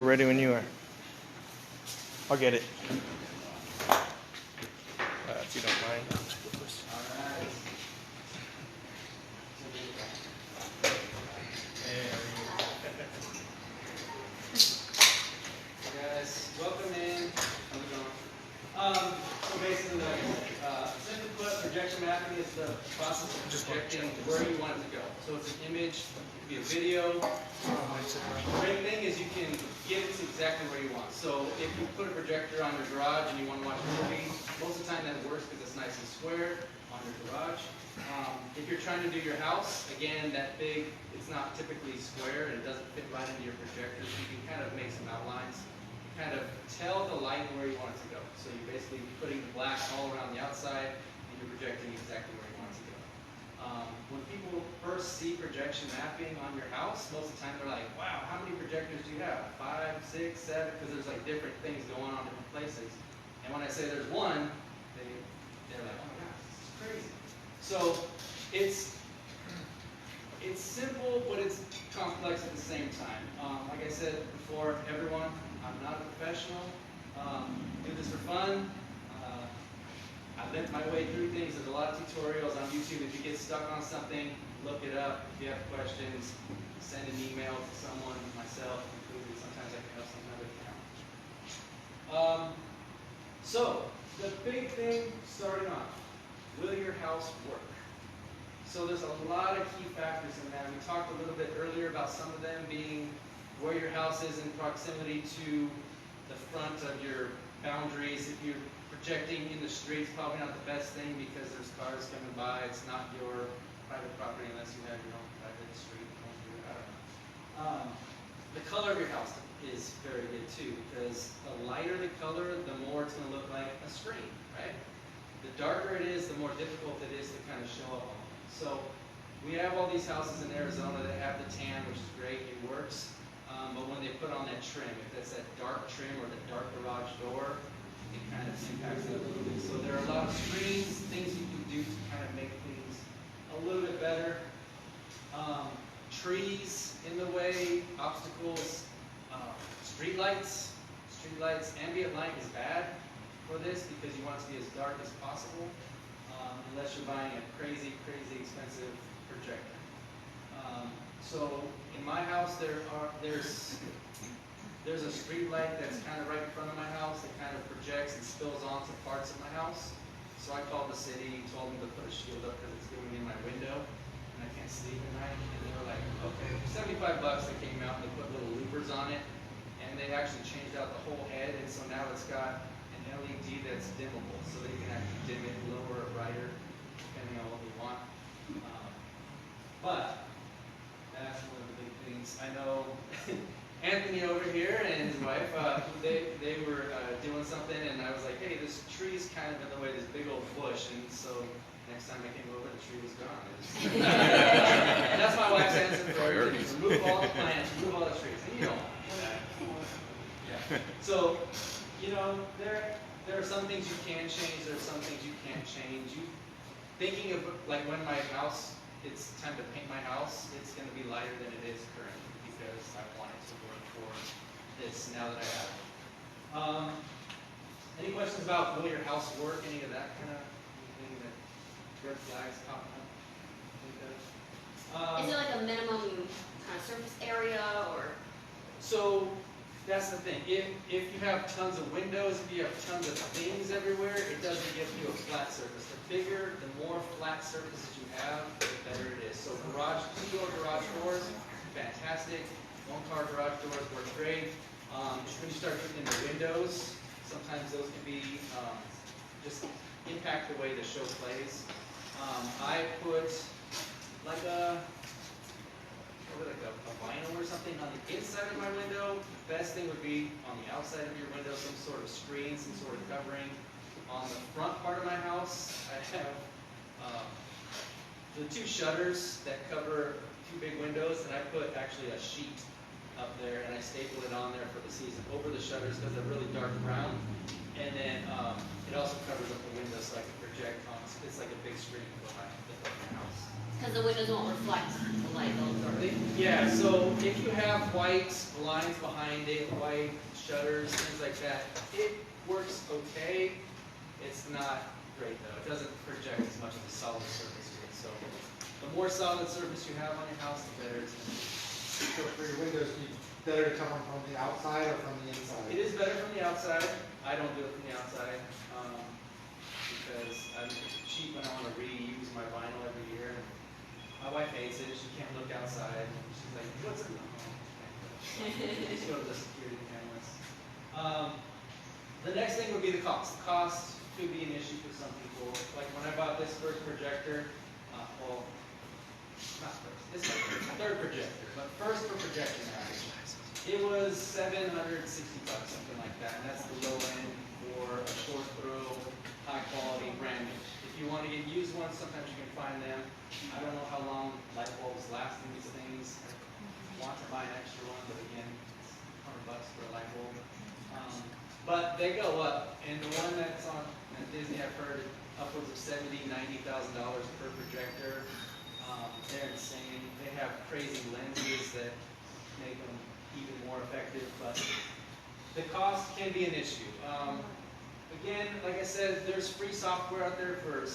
Ready when you are. I'll get it. If you don't mind. Hey guys, welcome in. How's it going? So basically, simply put, projection mapping is the process of projecting where you want it to go. So it's an image, it could be a video. The great thing is you can get it to exactly where you want. So if you put a projector on your garage and you want to watch a movie, most of the time that works because it's nice and square on your garage. If you're trying to do your house, again, that big, it's not typically square and it doesn't fit right into your projector, so you can kind of make some outlines, kind of tell the light where you want it to go. So you're basically putting the black all around the outside and you're projecting exactly where you want it to go. When people first see projection mapping on your house, most of the time they're like, wow, how many projectors do you have? 5, 6, 7? Because there's like different things going on in different places. And when I say there's one, they're like, oh my gosh, this is crazy. So it's simple, but it's complex at the same time. Like I said before, everyone, I'm not a professional. Do this for fun. I limp my way through things. There's a lot of tutorials on YouTube. If you get stuck on something, look it up. If you have questions, send an email to someone, myself included. Sometimes I can help, sometimes I can't. So, the big thing starting off, will your house work? So there's a lot of key factors in that. We talked a little bit earlier about some of them being where your house is in proximity to the front of your boundaries. If you're projecting in the street, it's probably not the best thing because there's cars coming by. It's not your private property unless you have your own private street. The color of your house is very good too, because the lighter the color, the more it's going to look like a screen, right? The darker it is, the more difficult it is to kind of show up on. So we have all these houses in Arizona that have the tan, which is great, it works. But when they put on that trim, if that's that dark trim or the dark garage door, it kind of impacts it a little bit. So there are a lot of screens, things you can do to kind of make things a little bit better. Trees in the way, obstacles, street lights. Ambient light is bad for this because you want it to be as dark as possible, unless you're buying a crazy expensive projector. So in my house, there's a street light that's kind of right in front of my house that kind of projects and spills onto parts of my house. So I called the city, told them to put a shield up because it's going in my window and I can't sleep at night. And they were like, okay, $75 they came out and they put little loopers on it, and they actually changed out the whole head, and so now it's got an LED that's dimmable, so that you can actually dim it lower or brighter depending on what we want. But that's one of the big things. I know Anthony over here and his wife, they were doing something, and I was like, hey, this tree's kind of in the way, this big old bush, and so next time I came over, the tree was gone. That's my wife's answer for everything. Remove all the plants, remove all the trees. And you don't want that. Yeah. So, you know, there are some things you can change, there are some things you can't change. Thinking of, like, when my house, it's time to paint my house, it's going to be lighter than it is currently because I want it to work for this now that I have it. Any questions about will your house work? Any of that kind of thing that red flags popping up? Is it like a minimum kind of surface area or? So that's the thing. If you have tons of windows, if you have tons of things everywhere, it doesn't give you a flat surface. The bigger, the more flat surfaces you have, the better it is. So two-door garage doors, fantastic. One-car garage doors work great. When you start getting into windows, sometimes those can be just impact the way the show plays. I put like a vinyl or something on the inside of my window. The best thing would be on the outside of your window, some sort of screen, some sort of covering. On the front part of my house, I have the two shutters that cover two big windows, and I put actually a sheet up there, and I staple it on there for the season over the shutters because they're really dark brown, And then it also covers up the window so I can project on, it's like a big screen behind the house. Because the windows won't reflect the light. Yeah, so if you have white blinds behind it, white shutters, things like that, it works okay. It's not great though. It doesn't project as much of a solid surface to it. So the more solid surface you have on your house, the better it's going to be. So for your windows, better to come from the outside or from the inside? It is better from the outside. I don't do it from the outside because I'm cheap when I want to reuse my vinyl every year. My wife hates it. She can't look outside. She's like, "What's in the home?" Just go to the security cameras. The next thing would be the cost. The cost could be an issue for some people. Like when I bought this first projector, well, not first. This is my third projector, but first for projection average. It was $760, something like that, and that's the low end for a short throw, high quality, brand new. If you want to get used ones, sometimes you can find them. I don't know how long light bulbs last in these things. I want to buy an extra one, but again, it's $100 for a light bulb. But they go up, and the one that's on at Disney, I've heard upwards of $70,000, $90,000 per projector. They're insane. They have crazy lenses that make them even more effective, but the cost can be an issue. Again, like I said, there's free software out there for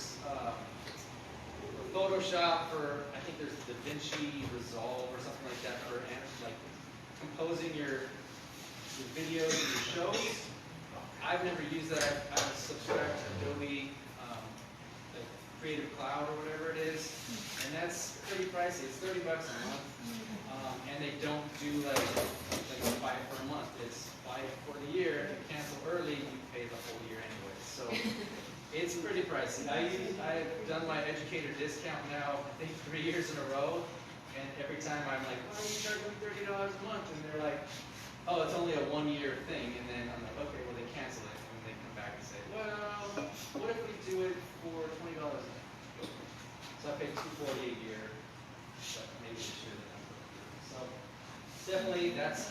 Photoshop, for I think there's DaVinci Resolve or something like that for like composing your videos and your shows. I've never used that. I've subscribed to Adobe like Creative Cloud or whatever it is, and that's pretty pricey. It's $30 a month, and they don't do like buy it for a month. It's buy it for the year. If you cancel early, you pay the whole year anyway. So it's pretty pricey. I've done my educator discount now, I think 3 years in a row, and every time I'm like, "Oh, you charge me $30 a month," and they're like, "Oh, it's only a 1-year thing," and then I'm like, "Okay, well they cancel it," and they come back and say, "Well, what if we do it for $20 a month?" So I pay $240 a year, but maybe this year they're not going to do it. So definitely that's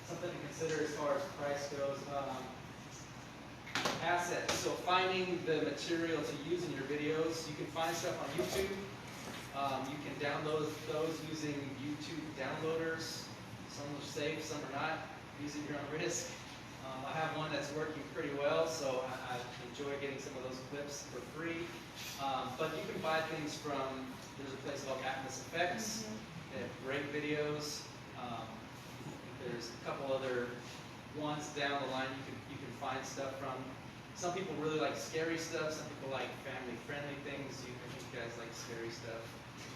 something to consider as far as price goes. Assets. So finding the material to use in your videos, you can find stuff on YouTube. You can download those using YouTube downloaders. Some are safe, some are not. Use it at your own risk. I have one that's working pretty well, so I enjoy getting some of those clips for free. But you can buy things from, there's a place called Atmos Effects. They have great videos. There's a couple other ones down the line you can find stuff from. Some people really like scary stuff. Some people like family-friendly things. I think you guys like scary stuff.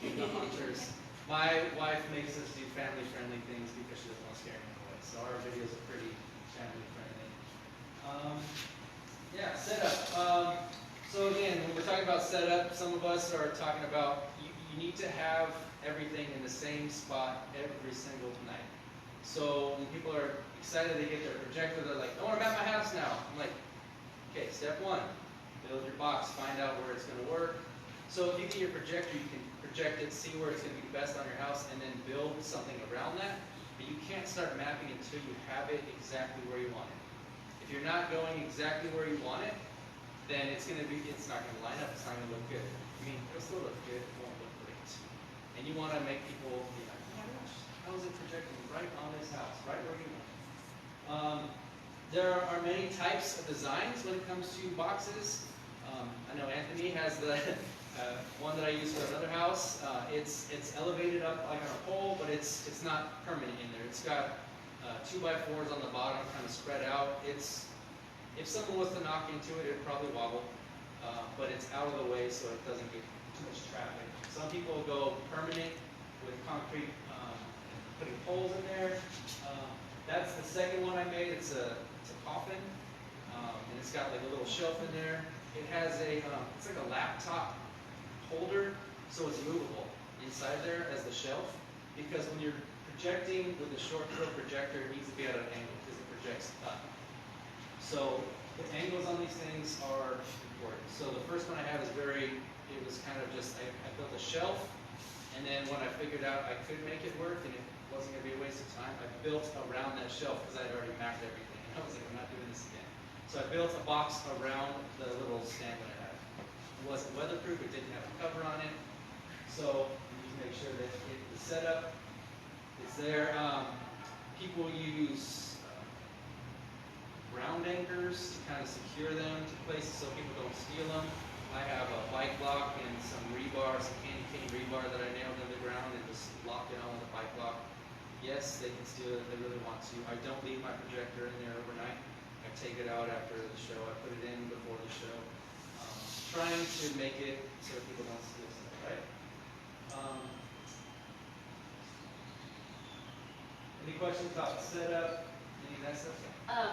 The hunters. My wife makes us do family-friendly things because she doesn't want to scare me away. So our videos are pretty family-friendly. Yeah, setup. So again, when we're talking about setup, some of us are talking about you need to have everything in the same spot every single night. So when people are excited they get their projector, they're like, "I want to map my house now." I'm like, okay, step 1, build your box, find out where it's going to work. So if you get your projector, you can project it, see where it's going to be best on your house, and then build something around that. But you can't start mapping until you have it exactly where you want it. If you're not going exactly where you want it, then it's not going to line up, it's not going to look good. I mean, it'll still look good, it won't look great. And you want to make people be like, "Oh my gosh, how is it projecting right on this house, right where you want it?" There are many types of designs when it comes to boxes. I know Anthony has the one that I use for another house. It's elevated up like on a pole, but it's not permanent in there. It's got 2x4s on the bottom, kind of spread out. If someone was to knock into it, it'd probably wobble, but it's out of the way so it doesn't get too much traffic. Some people go permanent with concrete, putting poles in there. That's the second one I made. It's a coffin, and it's got like a little shelf in there. It has it's like a laptop holder, so it's movable inside there as the shelf. Because when you're projecting with a short throw projector, it needs to be at an angle because it projects up. So the angles on these things are important. So the first one I have is it was kind of just, I built a shelf, and then when I figured out I could make it work and it wasn't going to be a waste of time, I built around that shelf because I had already mapped everything. And I was like, I'm not doing this again. So I built a box around the little stand that I had. It wasn't weatherproof, it didn't have a cover on it. So you need to make sure that the setup is there. People use ground anchors to kind of secure them to places so people don't steal them. I have a bike lock and some rebar, some candy cane rebar that I nailed in the ground and just locked it on with a bike lock. Yes, they can steal it if they really want to. I don't leave my projector in there overnight. I take it out after the show. I put it in before the show. Trying to make it so that people don't steal stuff, right? Any questions about the setup? Any of that stuff? How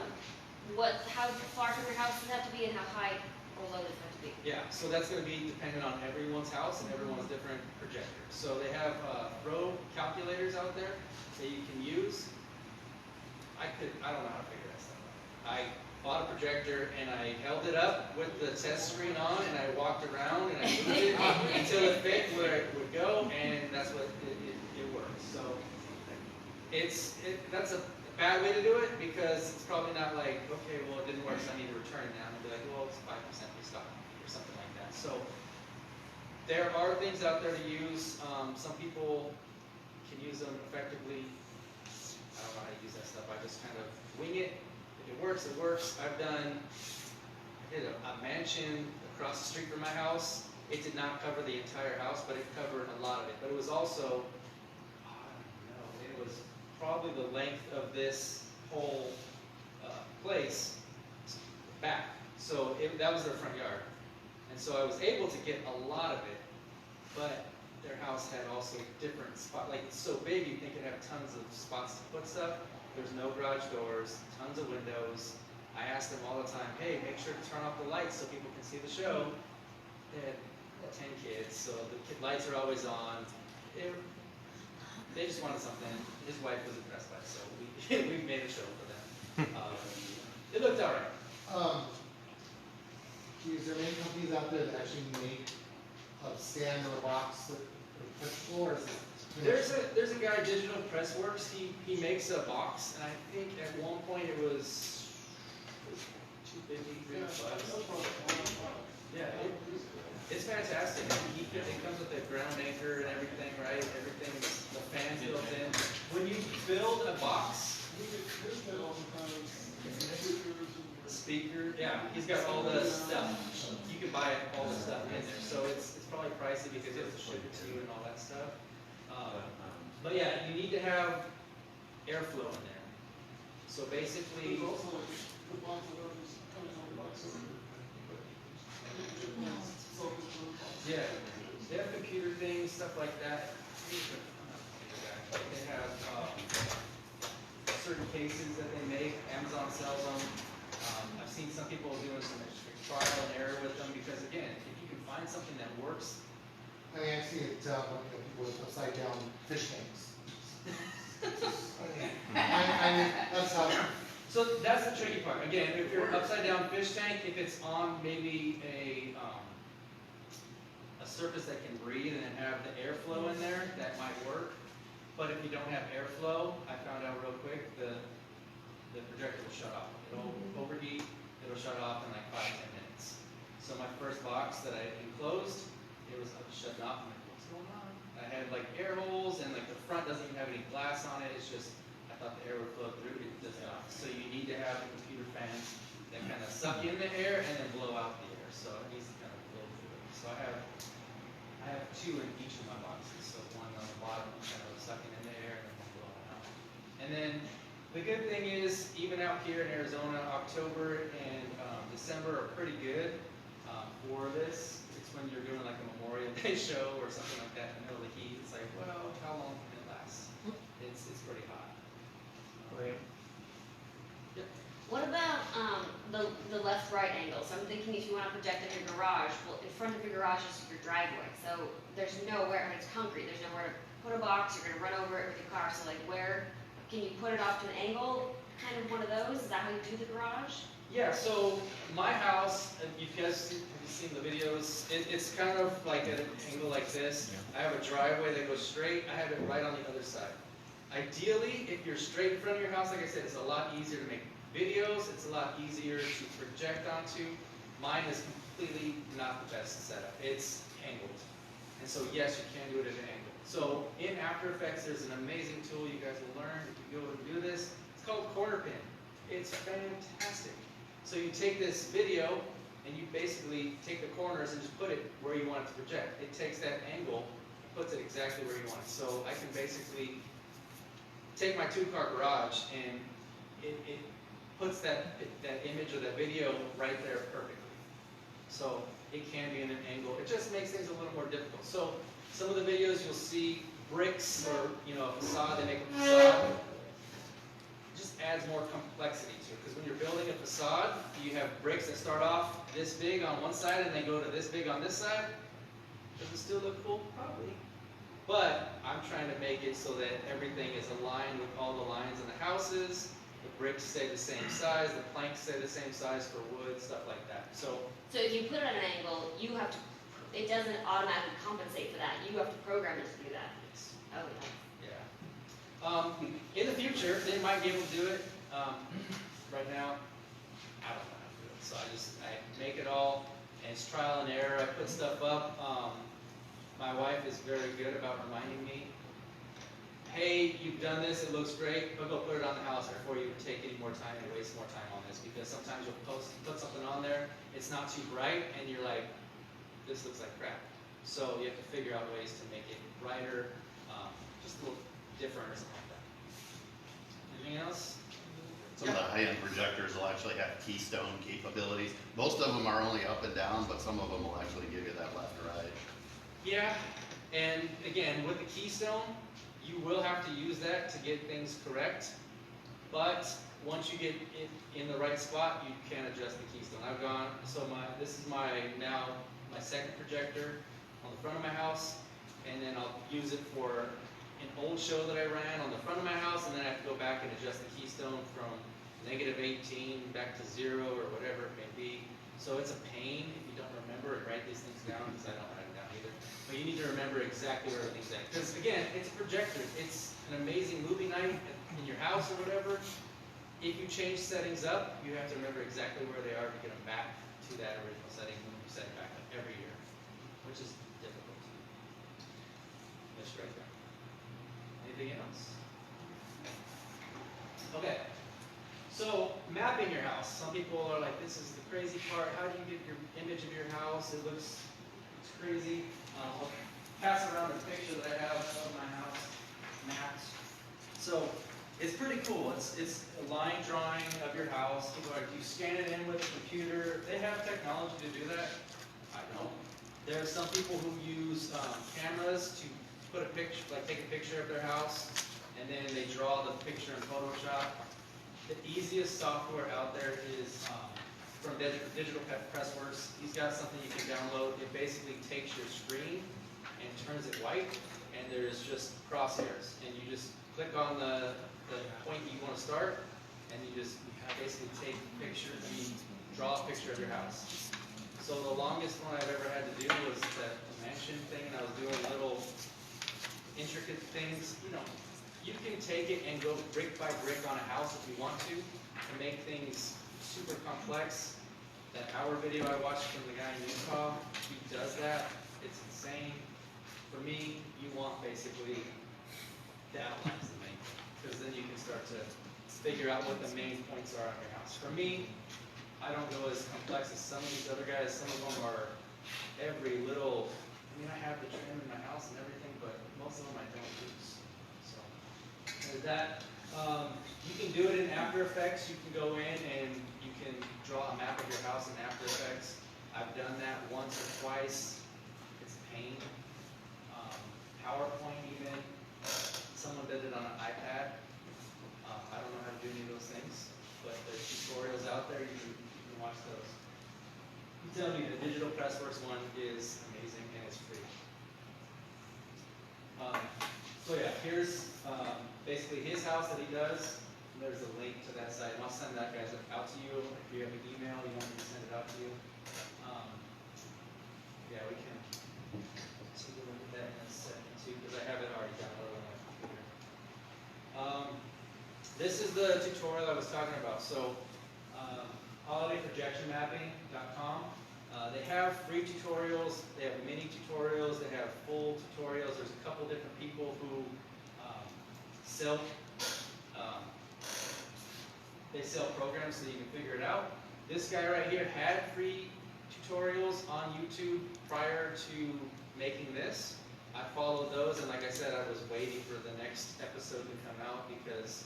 far from your house does it have to be and how high or low does it have to be? Yeah, so that's going to be dependent on everyone's house and everyone's different projectors. So they have throw calculators out there that you can use. I don't know how to figure that stuff out. I bought a projector and I held it up with the test screen on and I walked around and I moved it until it fit where it would go, and that's what it works. So that's a bad way to do it because it's probably not like, okay, well, it didn't work, so I need to return it now. And be like, well, it's 5% restock or something like that. So there are things out there to use. Some people can use them effectively. I don't know how to use that stuff. I just kind of wing it. If it works, it works. I did a mansion across the street from my house. It did not cover the entire house, but it covered a lot of it. But it was also, I don't know, it was probably the length of this whole place back. So that was their front yard. And so I was able to get a lot of it, but their house had also different spots. Like, it's so big, you'd think it'd have tons of spots to put stuff. There's no garage doors, tons of windows. I asked them all the time, hey, make sure to turn off the lights so people can see the show. They had 10 kids, so the lights are always on. They just wanted something. His wife was impressed by it, so we made a show for them. It looked all right. Is there many companies out there that actually make a stand or a box that are touchable, or is it? There's a guy, Digital Pressworks. He makes a box, and I think at one point it was $250, $300. Yeah, it's fantastic. It comes with a ground anchor and everything, right? Everything's the fans built in. When you build a box, speaker, yeah, he's got all the stuff. You can buy all the stuff in there, so it's probably pricey because you have to ship it to you and all that stuff. But yeah, you need to have airflow in there. So basically, yeah, they have computer things, stuff like that. They have certain cases that they make. Amazon sells them. I've seen some people doing some trial and error with them because, again, if you can find something that works. I mean, I see it people with upside down fish tanks. I mean, that's how. So that's the tricky part. Again, if you're upside down fish tank, if it's on maybe a surface that can breathe and have the airflow in there, that might work. But if you don't have airflow, I found out real quick, the projector will shut off. It'll overheat, it'll shut off in like 5-10 minutes. So my first box that I enclosed, it was shutting off. I'm like, what's going on? I had like air holes and like the front doesn't even have any glass on it. It's just, I thought the air would flow through, it does not. So you need to have the computer fans that kind of suck in the air and then blow out the air. So it needs to kind of blow through it. So I have 2 in each of my boxes. So one on the bottom, kind of sucking in the air and then one blowing out. And then the good thing is, even out here in Arizona, October and December are pretty good for this. It's when you're doing like a Memorial Day show or something like that in the middle of the heat. It's like, well, how long can it last? It's pretty hot. Great. Yep. What about the left-right angle? So I'm thinking if you want to project in your garage, well, in front of your garage is your driveway. So there's nowhere, I mean, it's concrete, there's nowhere to put a box, you're going to run over it with your car. So like where, can you put it off to an angle? Kind of one of those? Is that how you do the garage? Yeah, so my house, if you guys have you seen the videos, it's kind of like at an angle like this. I have a driveway that goes straight. I have it right on the other side. Ideally, if you're straight in front of your house, like I said, it's a lot easier to make Videos, it's a lot easier to project onto. Mine is completely not the best setup. It's angled. And so yes, you can do it at an angle. So in After Effects, there's an amazing tool you guys will learn if you go and do this. It's called Corner Pin. It's fantastic. So you take this video and you basically take the corners and just put it where you want it to project. It takes that angle, puts it exactly where you want it. So I can basically take my two-car garage and it puts that image or that video right there perfectly. So it can be in an angle. It just makes things a little more difficult. So some of the videos you'll see bricks or a facade, they make a facade. It just adds more complexity to it. Because when you're building a facade, you have bricks that start off this big on one side and they go to this big on this side. Does it still look cool? Probably. But I'm trying to make it so that everything is aligned with all the lines in the houses. The bricks stay the same size, the planks stay the same size for wood, stuff like that. So if you put it at an angle, you have to, it doesn't automatically compensate for that. You have to program it to do that. it's, Oh, yeah. In the future, they might be able to do it. Right now, I don't know how to do it. So I make it all, and it's trial and error. I put stuff up. My wife is very good about reminding me, hey, you've done this, it looks great, but go put it on the house before you take any more time and waste more time on this, because sometimes you'll put something on there, it's not too bright, and you're like, this looks like crap. So you have to figure out ways to make it brighter, just a little different or something like that. Anything else? Some of the high-end projectors will actually have keystone capabilities. Most of them are only up and down, but some of them will actually give you that left or right. Yeah, and again, with the keystone, you will have to use that to get things correct, but once you get it in the right spot, you can adjust the keystone. I've gone, so this is my second projector on the front of my house, and then I'll use it for an old show that I ran on the front of my house, and then I have to go back and adjust the keystone from -18 back to 0 or whatever it may be. So it's a pain if you don't remember and write these things down, because I don't write them down either. But you need to remember exactly where everything's at. Because again, it's a projector. It's an amazing movie night in your house or whatever. If you change settings up, you have to remember exactly where they are to get them back to that original setting when you set it back up every year, which is difficult. That's right there. Anything else? Okay. So mapping your house. Some people are like, this is the crazy part. How do you get your image of your house? It looks crazy. I'll pass around a picture that I have of my house mapped. So it's pretty cool. It's a line drawing of your house. People are, you scan it in with a computer. They have technology to do that. I don't. There are some people who use cameras to put a picture, like take a picture of their house, and then they draw the picture in Photoshop. The easiest software out there is from Digital Pressworks. He's got something you can download. It basically takes your screen and turns it white, and there's just crosshairs. And you just click on the point you want to start, and you just basically take pictures, and you draw a picture of your house. So the longest one I've ever had to do was that mansion thing, and I was doing little intricate things. You can take it and go brick by brick on a house if you want to, and make things super complex. That hour video I watched from the guy in Utah, he does that. It's insane. For me, you want basically the outlines, the main thing, because then you can start to figure out what the main points are on your house. For me, I don't go as complex as some of these other guys. Some of them are every little, I have the trim in my house and everything, but most of them I don't use. So, with that, you can do it in After Effects. You can go in and you can draw a map of your house in After Effects. I've done that once or twice. It's a pain. PowerPoint even. Someone did it on an iPad. I don't know how to do any of those things, but there's tutorials out there. You can watch those. You tell me the Digital Pressworks one is amazing and it's free. So yeah, here's basically his house that he does. There's a link to that site, and I'll send that guys out to you. If you have an email, you want me to send it out to you. Yeah, we can take a look at that in a second too, because I have it already downloaded on my computer. This is the tutorial I was talking about. So, holidayprojectionmapping.com. They have free tutorials, they have mini tutorials, they have full tutorials. There's a couple different people who sell they sell programs so you can figure it out. This guy right here had free tutorials on YouTube prior to making this. I followed those, and like I said, I was waiting for the next episode to come out because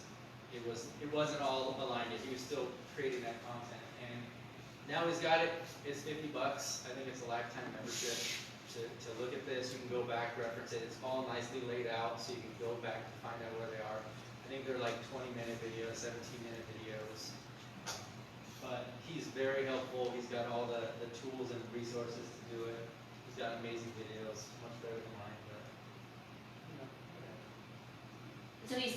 it wasn't all aligned yet. He was still creating that content, and now he's got it. It's $50. I think it's a lifetime membership to look at this. You can go back, reference it. It's all nicely laid out, so you can go back and find out where they are. I think they're like 20-minute videos, 17-minute videos. But he's very helpful. He's got all the tools and resources to do it. He's got amazing videos, much better than mine. But you know, So he's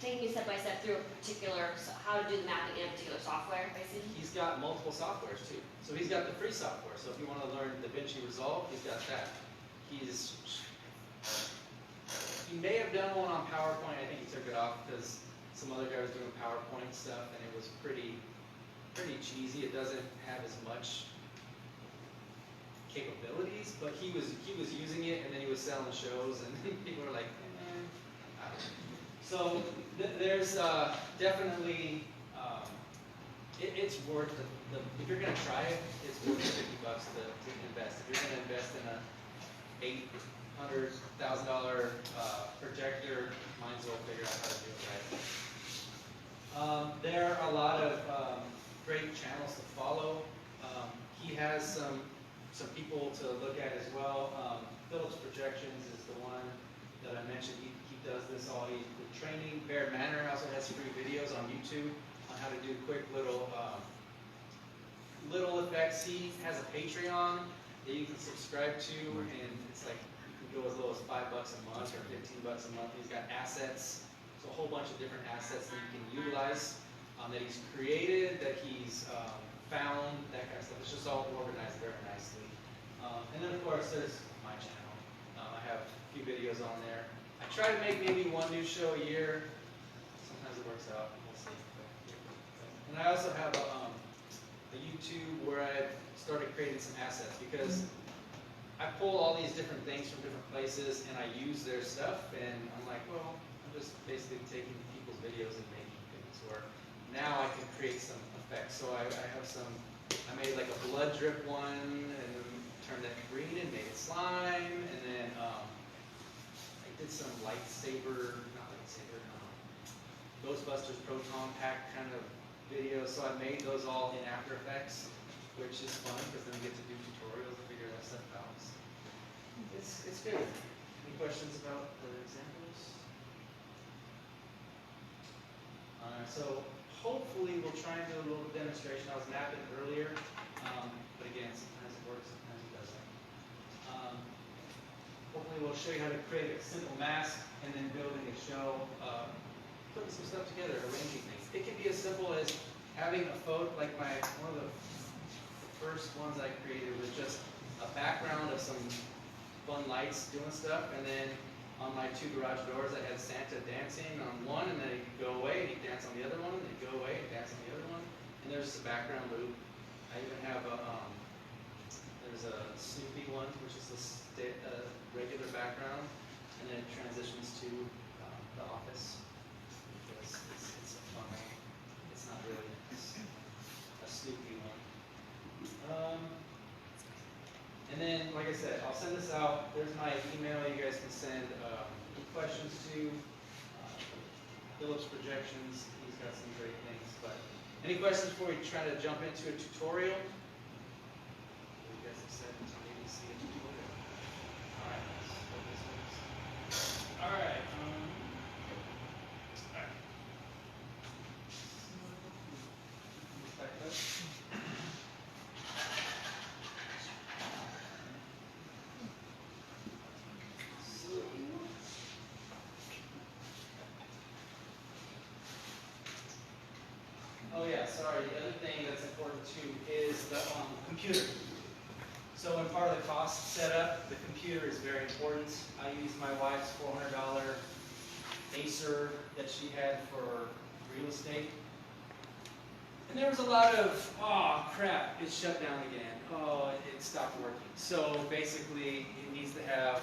taking you step by step through a particular, how to do the mapping in a particular software, basically? he's got multiple softwares too. So he's got the free software. So if you want to learn DaVinci Resolve, he's got that. He may have done one on PowerPoint. I think he took it off because some other guy was doing PowerPoint stuff, and it was pretty cheesy. It doesn't have as much capabilities, but he was using it, and then he was selling shows, and people were like, I don't know. So there's definitely it's worth if you're gonna try it, it's worth the $50 to invest. If you're gonna invest in a $800,000 projector, might as well figure out how to do it right. There are a lot of great channels to follow. He has some people to look at as well. Phillips Projections is the one that I mentioned. He does this all. He's the training. Bear Manor also has free videos on YouTube on how to do quick little effects. He has a Patreon that you can subscribe to, and it's like you can go as low as $5 a month or $15 a month. He's got assets, so a whole bunch of different assets that you can utilize, that he's created, that he's found, that kind of stuff. It's just all organized very nicely. And then of course there's my channel. I have a few videos on there. I try to make maybe one new show a year. Sometimes it works out. We'll see. And I also have a YouTube where I've started creating some assets because I pull all these different things from different places and I use their stuff, and I'm like, well, I'm just basically taking people's videos and making things where now I can create some effects. So I made like a blood drip one and then turned that green and made it slime, and then I did some Ghostbusters Proton Pack kind of videos. So I made those all in After Effects, which is fun because then we get to do tutorials and figure that stuff out. It's good. Any questions about the examples? So hopefully we'll try and do a little demonstration. I was mapping earlier, but again, sometimes it works, sometimes it doesn't. Hopefully we'll show you how to create a simple mask and then building a show, putting some stuff together, arranging things. It can be as simple as having a photo, like one of the first ones I created was just a background of some fun lights doing stuff, and then on my two garage doors I had Santa dancing on one, and then he'd go away and he'd dance on the other one, and then he'd go away and dance on the other one, and there's just a background loop. I even have there's a Snoopy one, which is a regular background, and then it transitions to the office, because it's a fun one. It's not really a Snoopy one. And then, like I said, I'll send this out. There's my email you guys can send any questions to. Phillips Projections, he's got some great things. But any questions before we try to jump into a tutorial? You guys have said until maybe see a tutorial. All right. All right. Back up. Oh yeah, sorry, the other thing that's important too is the computer. So in part of the cost setup, the computer is very important. I used my wife's $400 Acer that she had for real estate. And there was a lot of, oh crap, it shut down again. Oh, it stopped working. So basically, it needs to have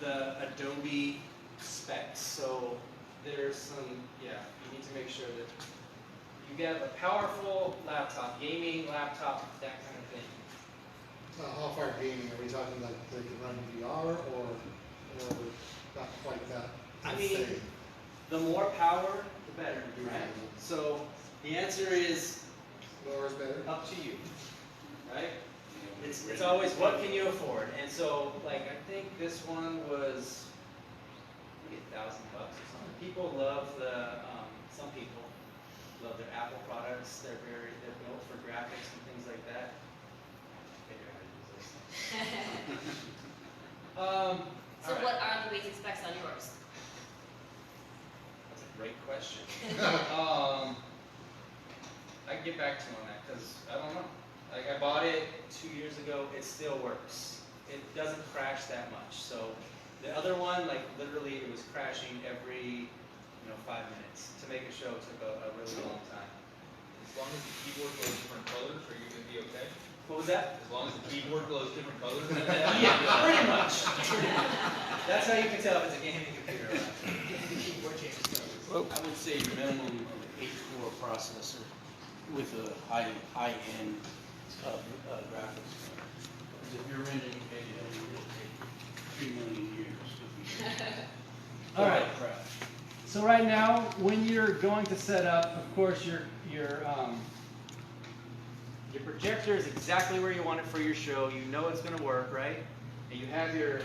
the Adobe specs. So there's some, yeah, you need to make sure that you get a powerful laptop, gaming laptop, that kind of thing. How far gaming, are we talking like they can run VR or not quite that I mean, insane? the more power, the better, right? So the answer is Lower is better? up to you, right? It's always what can you afford, and so like I think this one was maybe $1,000 or something. People love some people love their Apple products. They're built for graphics and things like that. Figure out how to use those. So All right. what are the basic specs on yours? That's a great question. I can get back to you on that because I don't know. Like I bought it 2 years ago. It still works. It doesn't crash that much. So the other one, like literally, it was crashing every 5 minutes. To make a show took a really long time. As long as the keyboard glows different colors, are you gonna be okay? What was that? As long as the keyboard glows different colors. Yeah, pretty much. That's how you can tell if it's a gaming computer. I would say minimum of an 8-core processor with a high-end graphics card. Because if you're renting a it will take 3 million years. All right. So right now, when you're going to set up, of course, your projector is exactly where you want it for your show. You know it's going to work, right? And you have your,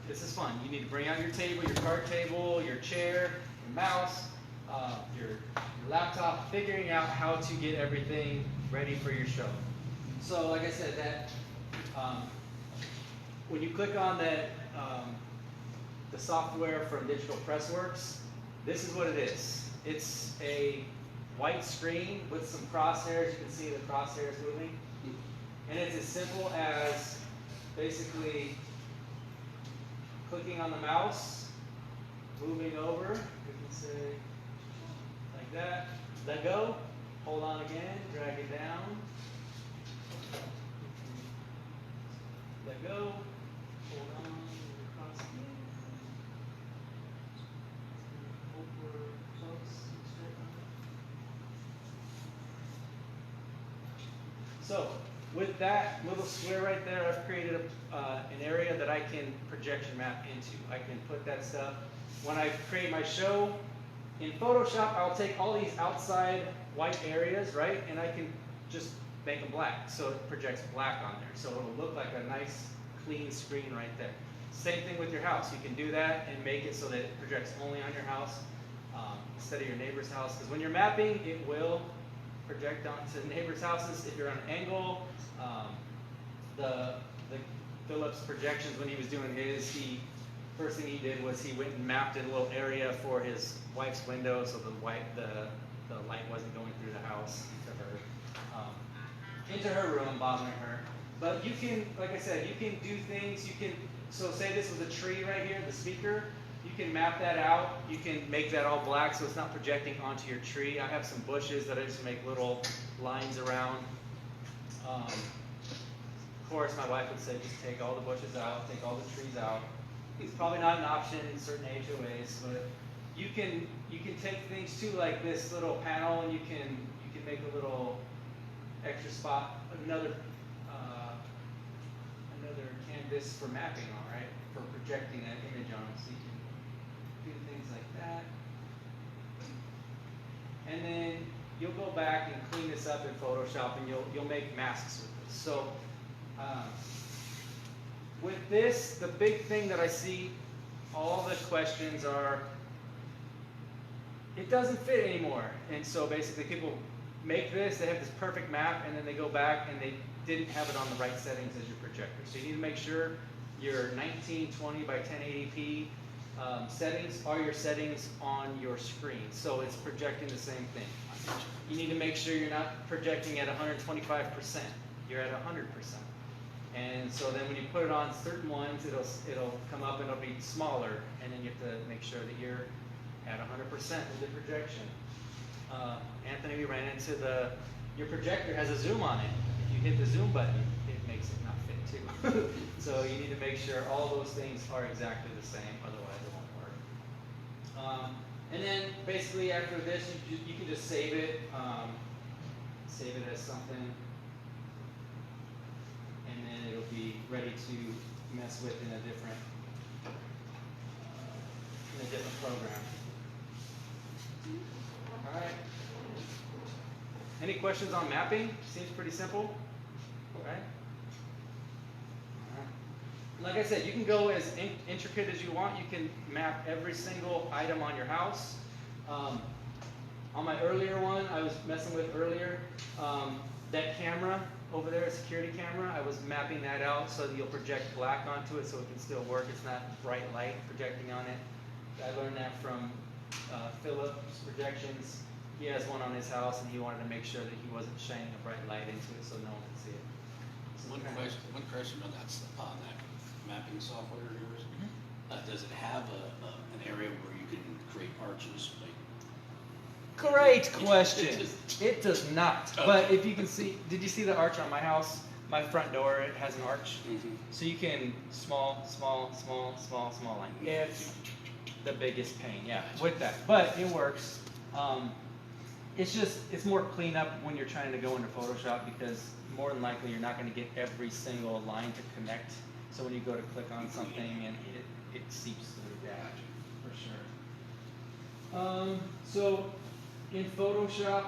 this is fun. You need to bring out your table, your card table, your chair, your mouse, your laptop, figuring out how to get everything ready for your show. So like I said, that when you click on that, the software from Digital Pressworks, this is what it is. It's a white screen with some crosshairs. You can see the crosshairs moving. And it's as simple as basically clicking on the mouse, moving over. You can say like that. Let go. Hold on again. Drag it down. Let go. Hold on. Across again. Over, close, straight on. So, with that little square right there, I've created an area that I can projection map into. I can put that stuff. When I create my show, in Photoshop, I'll take all these outside white areas, right? And I can just make them black. So it projects black on there. So it'll look like a nice, clean screen right there. Same thing with your house. You can do that and make it so that it projects only on your house instead of your neighbor's house. Because when you're mapping, it will project onto neighbors' houses. If you're on an angle, the Phillips projections, when he was doing his, first thing he did was he went and mapped a little area for his wife's window so the light wasn't going through the house into her room, bothering her. But you can, like I said, you can do things. You can, so say this was a tree right here, the speaker. You can map that out. You can make that all black so it's not projecting onto your tree. I have some bushes that I just make little lines around. Of course, my wife would say just take all the bushes out, take all the trees out. It's probably not an option in certain HOAs, but you can take things too, like this little panel, and you can make a little extra spot, another canvas for mapping on, right? For projecting that image on, so you can do things like that. And then you'll go back and clean this up in Photoshop, and you'll make masks with this. So with this, the big thing that I see, all the questions are, it doesn't fit anymore. And so basically people make this, they have this perfect map, and then they go back and they didn't have it on the right settings as your projector. So you need to make sure your 1920 by 1080p settings are your settings on your screen. So it's projecting the same thing. You need to make sure you're not projecting at 125%. You're at 100%. And so then when you put it on certain ones, it'll come up and it'll be smaller, and then you have to make sure that you're at 100% with the projection. Anthony, we ran into your projector has a zoom on it. If you hit the zoom button, it makes it not fit too. So you need to make sure all those things are exactly the same, otherwise it won't work. And then basically after this, you can just save it as something, and then it'll be ready to mess with in a different program. All right. Any questions on mapping? Seems pretty simple, right? Like I said, you can go as intricate as you want. You can map every single item on your house. On my earlier one, I was messing with earlier, that camera over there, a security camera, I was mapping that out so that you'll project black onto it so it can still work. It's not bright light projecting on it. I learned that from Philip's Projections. He has one on his house, and he wanted to make sure that he wasn't shining a bright light into it so no one could see it. So One question on that mapping software of yours. Does it have an area where you can create arches? Great question. It does not. But if you can see, did you see the arch on my house? My front door, it has an arch. So you can small line. It's the biggest pain, yeah, with that. But it works. It's more cleanup when you're trying to go into Photoshop, because more than likely you're not going to get every single line to connect. So when you go to click on something, and it seeps through that for sure. So in Photoshop,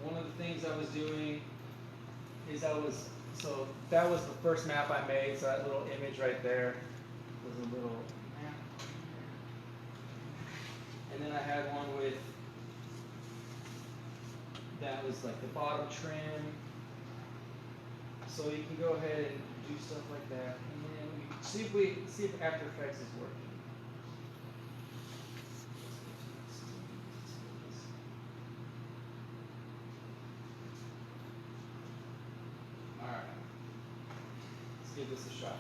one of the things I was doing is so that was the first map I made. So that little image right there was a little map. And then I had one with, that was like the bottom trim. So you can go ahead and do stuff like that. And then we see if After Effects is working. Alright. Let's give this a shot.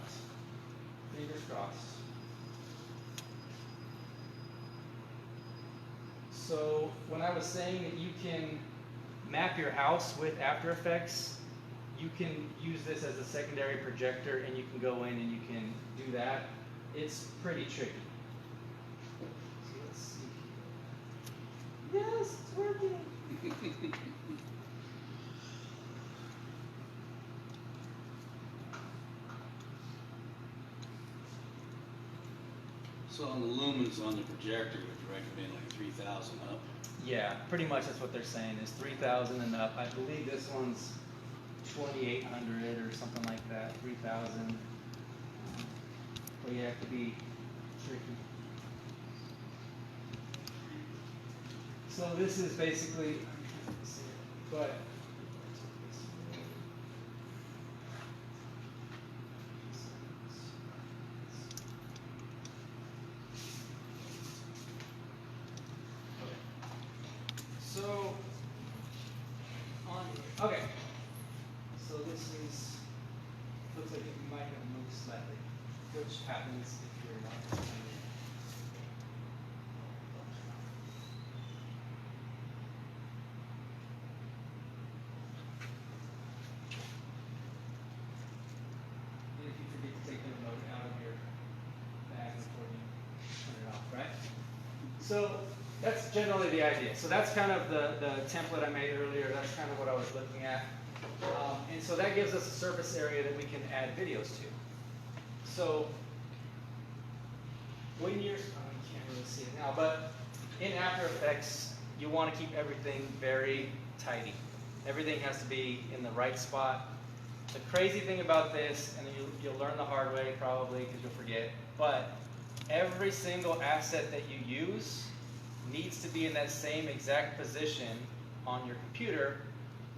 Fingers crossed. So when I was saying that you can map your house with After Effects, you can use this as a secondary projector, and you can go in and you can do that. It's pretty tricky. So let's see here. Yes, it's working. So on the lumens on the projector, would you recommend like 3,000 up? Yeah, pretty much that's what they're saying is 3,000 and up. I believe this one's 2,800 or something like that, 3,000. But you have to be tricky. So this is basically, but okay, so this is, looks like it might have moved slightly, which happens if you're not. And if you forget to take the remote out of your bag before you turn it off, right? So that's generally the idea. So that's kind of the template I made earlier. That's kind of what I was looking at. And so that gives us a surface area that we can add videos to. So when you can't really see it now, but in After Effects, you want to keep everything very tidy. Everything has to be in the right spot. The crazy thing about this, and you'll learn the hard way probably because you'll forget, but every single asset that you use needs to be in that same exact position on your computer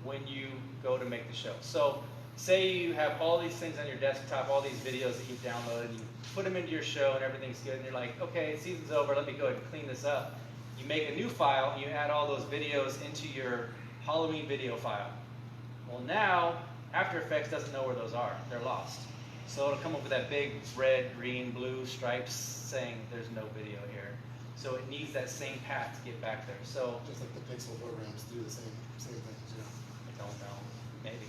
when you go to make the show. So say you have all these things on your desktop, all these videos that you've downloaded, you put them into your show and everything's good, and you're like, okay, season's over, let me go ahead and clean this up. You make a new file, and you add all those videos into your Halloween video file. Well, now After Effects doesn't know where those are. They're lost. So it'll come up with that big red, green, blue stripes saying there's no video here. So it needs that same path to get back there. So Just like the pixel programs do the same things, yeah. I don't know, maybe.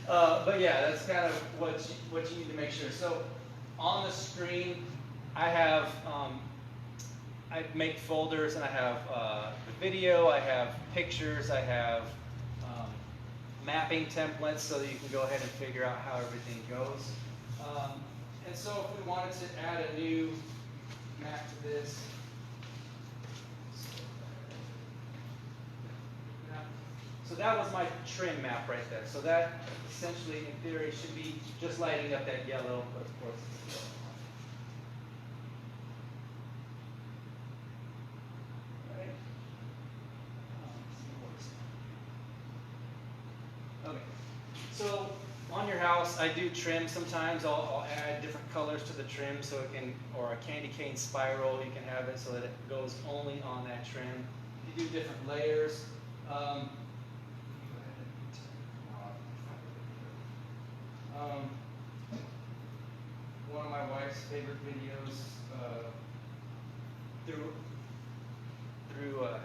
But yeah, that's kind of what you need to make sure. So on the screen, I have I make folders, and I have the video, I have pictures, I have mapping templates so that you can go ahead and figure out how everything goes. And so if we wanted to add a new map to this, so that was my trim map right there. So that essentially, in theory, should be just lighting up that yellow, but of course it's yellow. Right. Okay. So on your house, I do trim sometimes. I'll add different colors to the trim so it can, or a candy cane spiral, you can have it so that it goes only on that trim. You do different layers. One of my wife's favorite videos through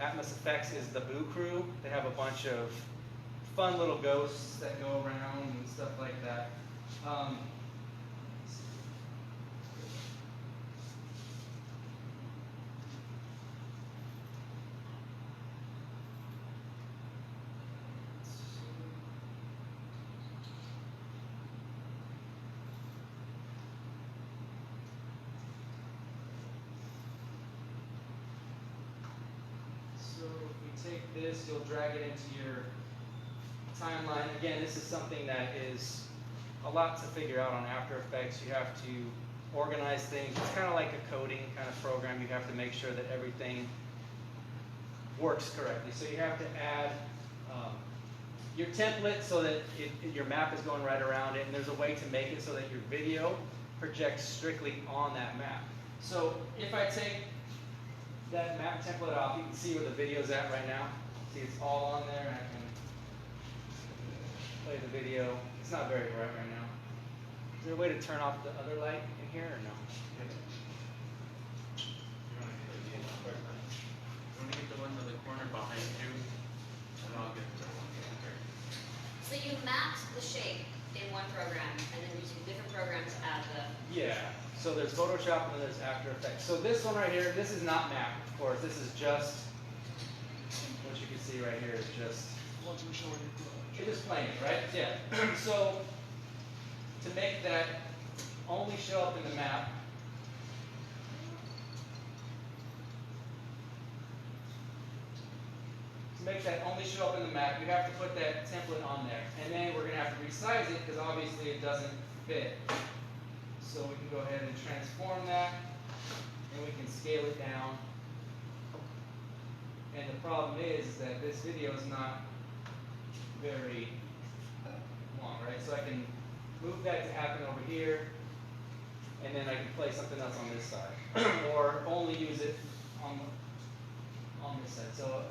Atmos Effects is the Boo Crew. They have a bunch of fun little ghosts that go around and stuff like that. So if we take this, you'll drag it into your timeline. Again, this is something that is a lot to figure out on After Effects. You have to organize things. It's kind of like a coding kind of program. You have to make sure that everything works correctly. So you have to add your template so that your map is going right around it, and there's a way to make it so that your video projects strictly on that map. So if I take that map template off, you can see where the video's at right now. See, it's all on there, and I can play the video. It's not very bright right now. Is there a way to turn off the other light in here, or no? You want to get the one in the corner behind you, and I'll get the one here. So you mapped the shape in one program, and then you use different programs to add the. Yeah. So there's Photoshop and then there's After Effects. So this one right here, this is not mapped, of course. This is just what you can see right here is just. It's just plain, right? Yeah. So to make that only show up in the map, you have to put that template on there. And then we're going to have to resize it because obviously it doesn't fit. So we can go ahead and transform that, and we can scale it down. And the problem is that this video is not very long, right? So I can move that to happen over here, and then I can play something else on this side, or only use it on this side. So,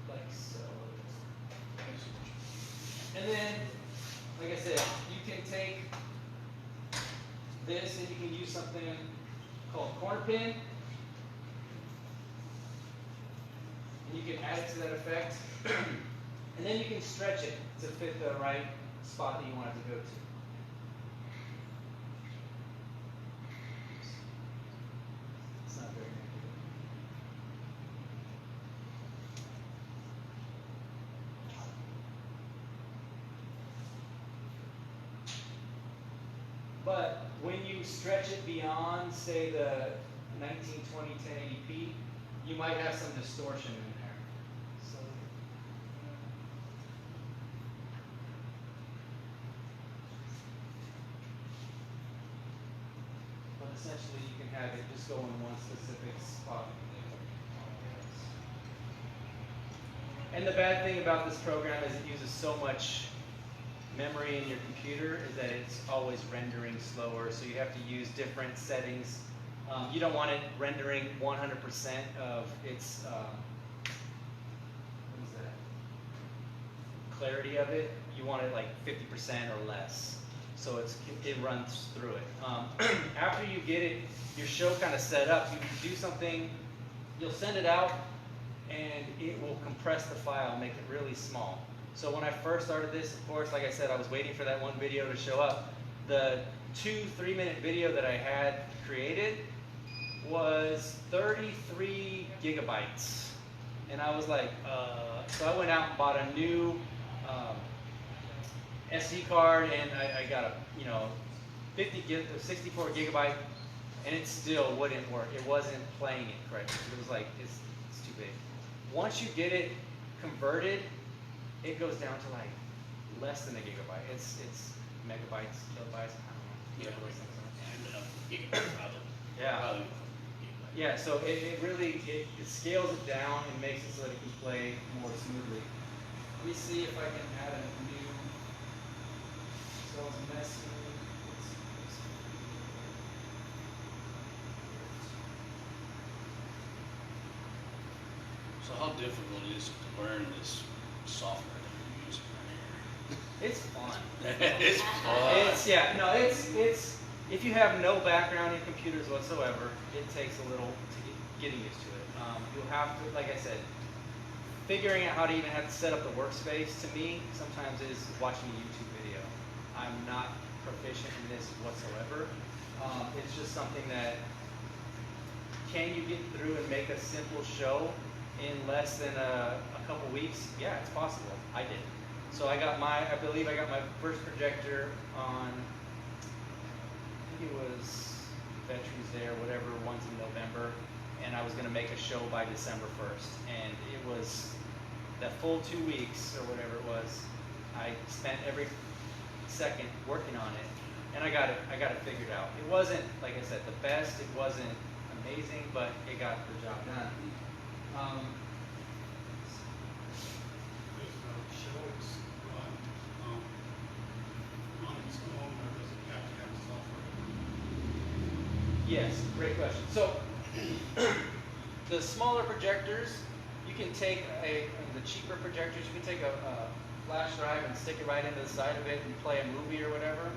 like so. And then, like I said, you can take this and you can use something called corner pin. And you can add it to that effect. And then you can stretch it to fit the right spot that you want it to go to. It's not very accurate. But when you stretch it beyond, say, the 1920 1080p, you might have some distortion in there. So, but essentially, you can have it just go in one specific spot. And the bad thing about this program is it uses so much memory in your computer is that it's always rendering slower, so you have to use different settings. You don't want it rendering 100% of its what is that? Clarity of it. You want it like 50% or less. so it runs through it. After you get it, your show kind of set up, you can do something. You'll send it out, and it will compress the file and make it really small. So when I first started this, of course, like I said, I was waiting for that one video to show up. The 2-3 minute video that I had created was 33 gigabytes. And I was like, so I went out and bought a new SD card, and I got a 64 gigabyte, and it still wouldn't work. It wasn't playing it correctly. It was like, it's too big. Once you get it converted, it goes down to like less than a gigabyte. It's megabytes, kilobytes, I don't know. Yeah, Those things are. gigabyte probably. Yeah. Probably gigabyte. Yeah, so it really scales it down and makes it so that it can play more smoothly. Let me see if I can add a new, so it's messy. So how difficult is it to learn this software that you're using right It's fun. here? It's fun. It's if you have no background in computers whatsoever, it takes a little to getting used to it. You'll have to, like I said, figuring out how to even have to set up the workspace, to me, sometimes is watching a YouTube video. I'm not proficient in this whatsoever. It's just something that, can you get through and make a simple show in less than a couple weeks? Yeah, it's possible. I did. So I believe I got my first projector on, I think it was Veterans Day or whatever, one's in November, and I was going to make a show by December 1st. And it was that full 2 weeks or whatever it was. I spent every second working on it, and I got it figured out. It wasn't, like I said, the best. It wasn't amazing, but it got the job done. Yes, great question. So, the smaller projectors, you can take the cheaper projectors, you can take a flash drive and stick it right into the side of it and play a movie or whatever.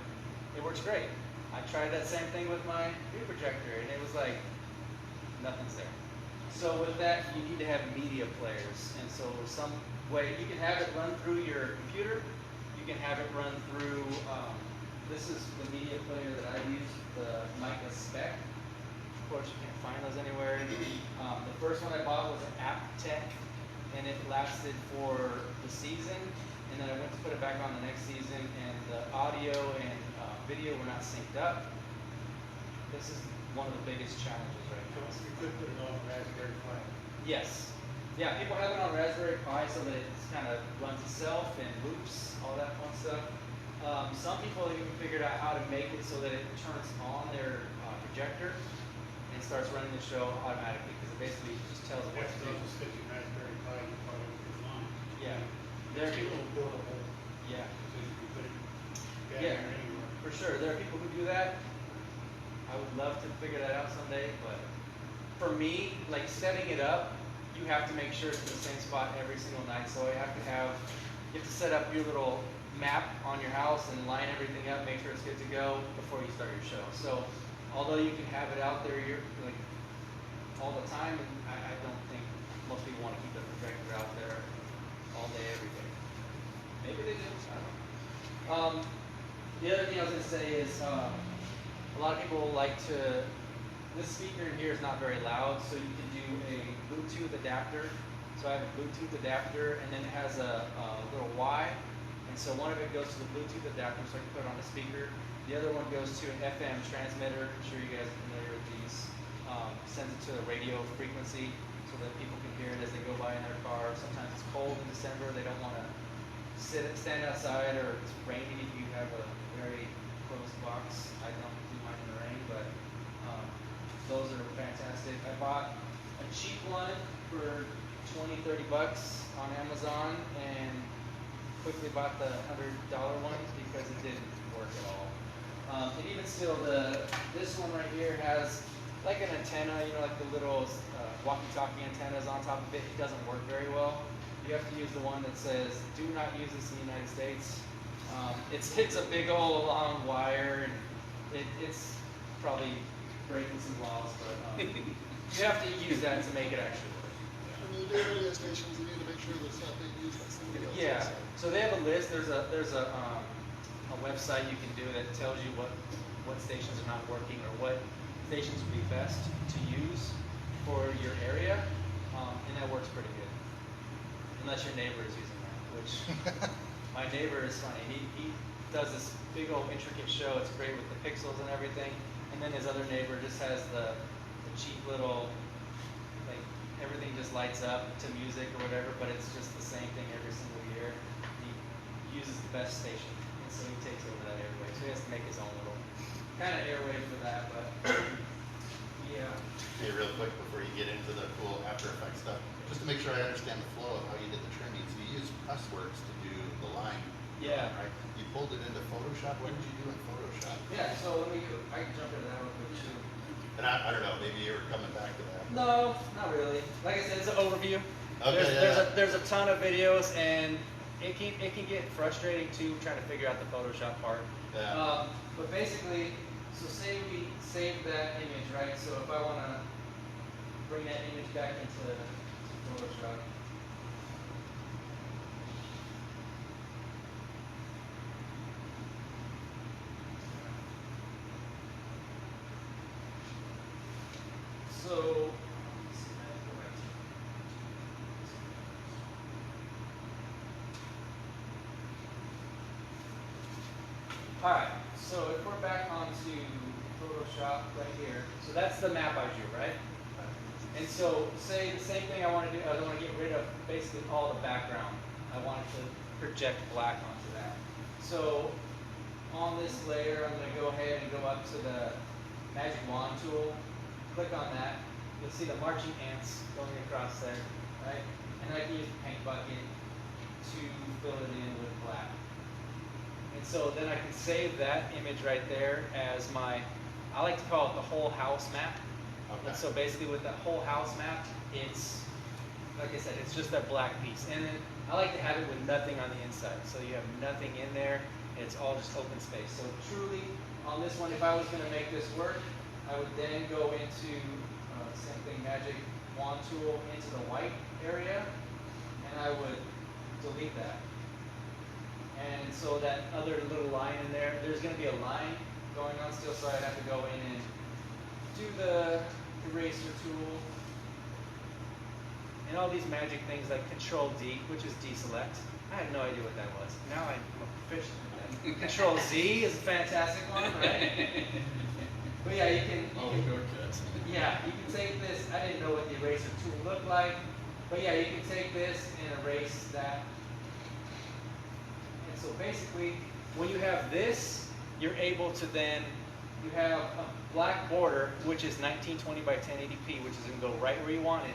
It works great. I tried that same thing with my new projector, and it was like, nothing's there. So with that, you need to have media players, and so some way, you can have it run through your computer, you can have it run through, this is the media player that I use, the Mica Spec. Of course, you can't find those anywhere. The first one I bought was an App Tech, and it lasted for the season, and then I went to put it back on the next season, and the audio and video were not synced up. This is one of the biggest challenges right now. You could put it on Raspberry Pi. Yes. Yeah, people have it on Raspberry Pi so that it kind of runs itself and loops, all that fun stuff. Some people have even figured out how to make it so that it turns on their projector and starts running the show automatically, because it basically just tells it what to do. Raspberry Pi, you probably could on. Yeah. There are people. build a whole, Yeah. so you can put it down Yeah. there anywhere. For sure, there are people who do that. I would love to figure that out someday, but for me, like setting it up, you have to make sure it's in the same spot every single night. So you have to set up your little map on your house and line everything up, make sure it's good to go before you start your show. So although you can have it out there like all the time, and I don't think most people want to keep the projector out there all day, every day. Maybe they do, I don't know. The other thing I was going to say is a lot of people like to, this speaker in here is not very loud, so you can do a Bluetooth adapter. So I have a Bluetooth adapter, and then it has a little Y, and so one of it goes to the Bluetooth adapter, so I can put it on the speaker. The other one goes to an FM transmitter. I'm sure you guys are familiar with these. Sends it to the radio frequency so that people can hear it as they go by in their car. Sometimes it's cold in December, they don't want to stand outside, or it's rainy if you have a very closed box. I don't do mine in the rain, but those are fantastic. I bought a cheap one for $20-30 on Amazon, and quickly bought the $100 ones because it didn't work at all. And even still, this one right here has like an antenna, like the little walkie-talkie antennas on top of it. It doesn't work very well. You have to use the one that says, "Do not use this in the United States." It's a big old long wire, and it's probably breaking some laws, but you have to use that to make it actually work. When you do radio stations, you need to make sure that's not being used by somebody else. Yeah, so they have a list. There's a website you can do that tells you what stations are not working or what stations would be best to use for your area, and that works pretty good. Unless your neighbor is using that, which my neighbor is funny. He does this big old intricate show. It's great with the pixels and everything. And then his other neighbor just has the cheap little, like, everything just lights up to music or whatever, but it's just the same thing every single year. He uses the best station, and so he takes over that airwave. So he has to make his own little kind of airwave for that, but yeah. Hey, real quick before you get into the cool After Effects stuff, just to make sure I understand the flow of how you did the trimming. So you used Pressworks to do the line. Yeah. Right? You pulled it into Photoshop. What did you do in Photoshop? Yeah, so I can jump into that real quick too. And I don't know, maybe you were coming back to that. No, not really. Like I said, it's an overview. Okay, There's a ton of videos, and it can get frustrating too trying to figure out the Photoshop part. Yeah. But basically, so say we save that image, right? So if I want to bring that image back into Photoshop. So, alright, so if we're back onto Photoshop right here, so that's the map I drew, right? And so, say the same thing I want to do, I want to get rid of basically all the background. I want it to project black onto that. So, on this layer, I'm going to go ahead and go up to the Magic Wand tool, click on that. You'll see the marching ants going across there, right? And I can use the paint bucket to fill it in with black. And so then I can save that image right there as my, I like to call it the whole house map. Okay. And so basically with that whole house map, it's, like I said, it's just that black piece. And then I like to have it with nothing on the inside. So you have nothing in there, and it's all just open space. So truly, on this one, if I was going to make this work, I would then go into, same thing, Magic Wand tool, into the white area, and I would delete that. And so that other little line in there, there's going to be a line going on still, so I'd have to go in and do the eraser tool. And all these magic things like Control D, which is deselect. I had no idea what that was. Now I'm a proficient with that. Control Z is a fantastic one, right? But yeah, you can shortcuts. yeah, you can take this. I didn't know what the eraser tool looked like, but yeah, you can take this and erase that. And so basically, when you have this, you're able to then, you have a black border, which is 1920 by 1080p, which is going to go right where you want it,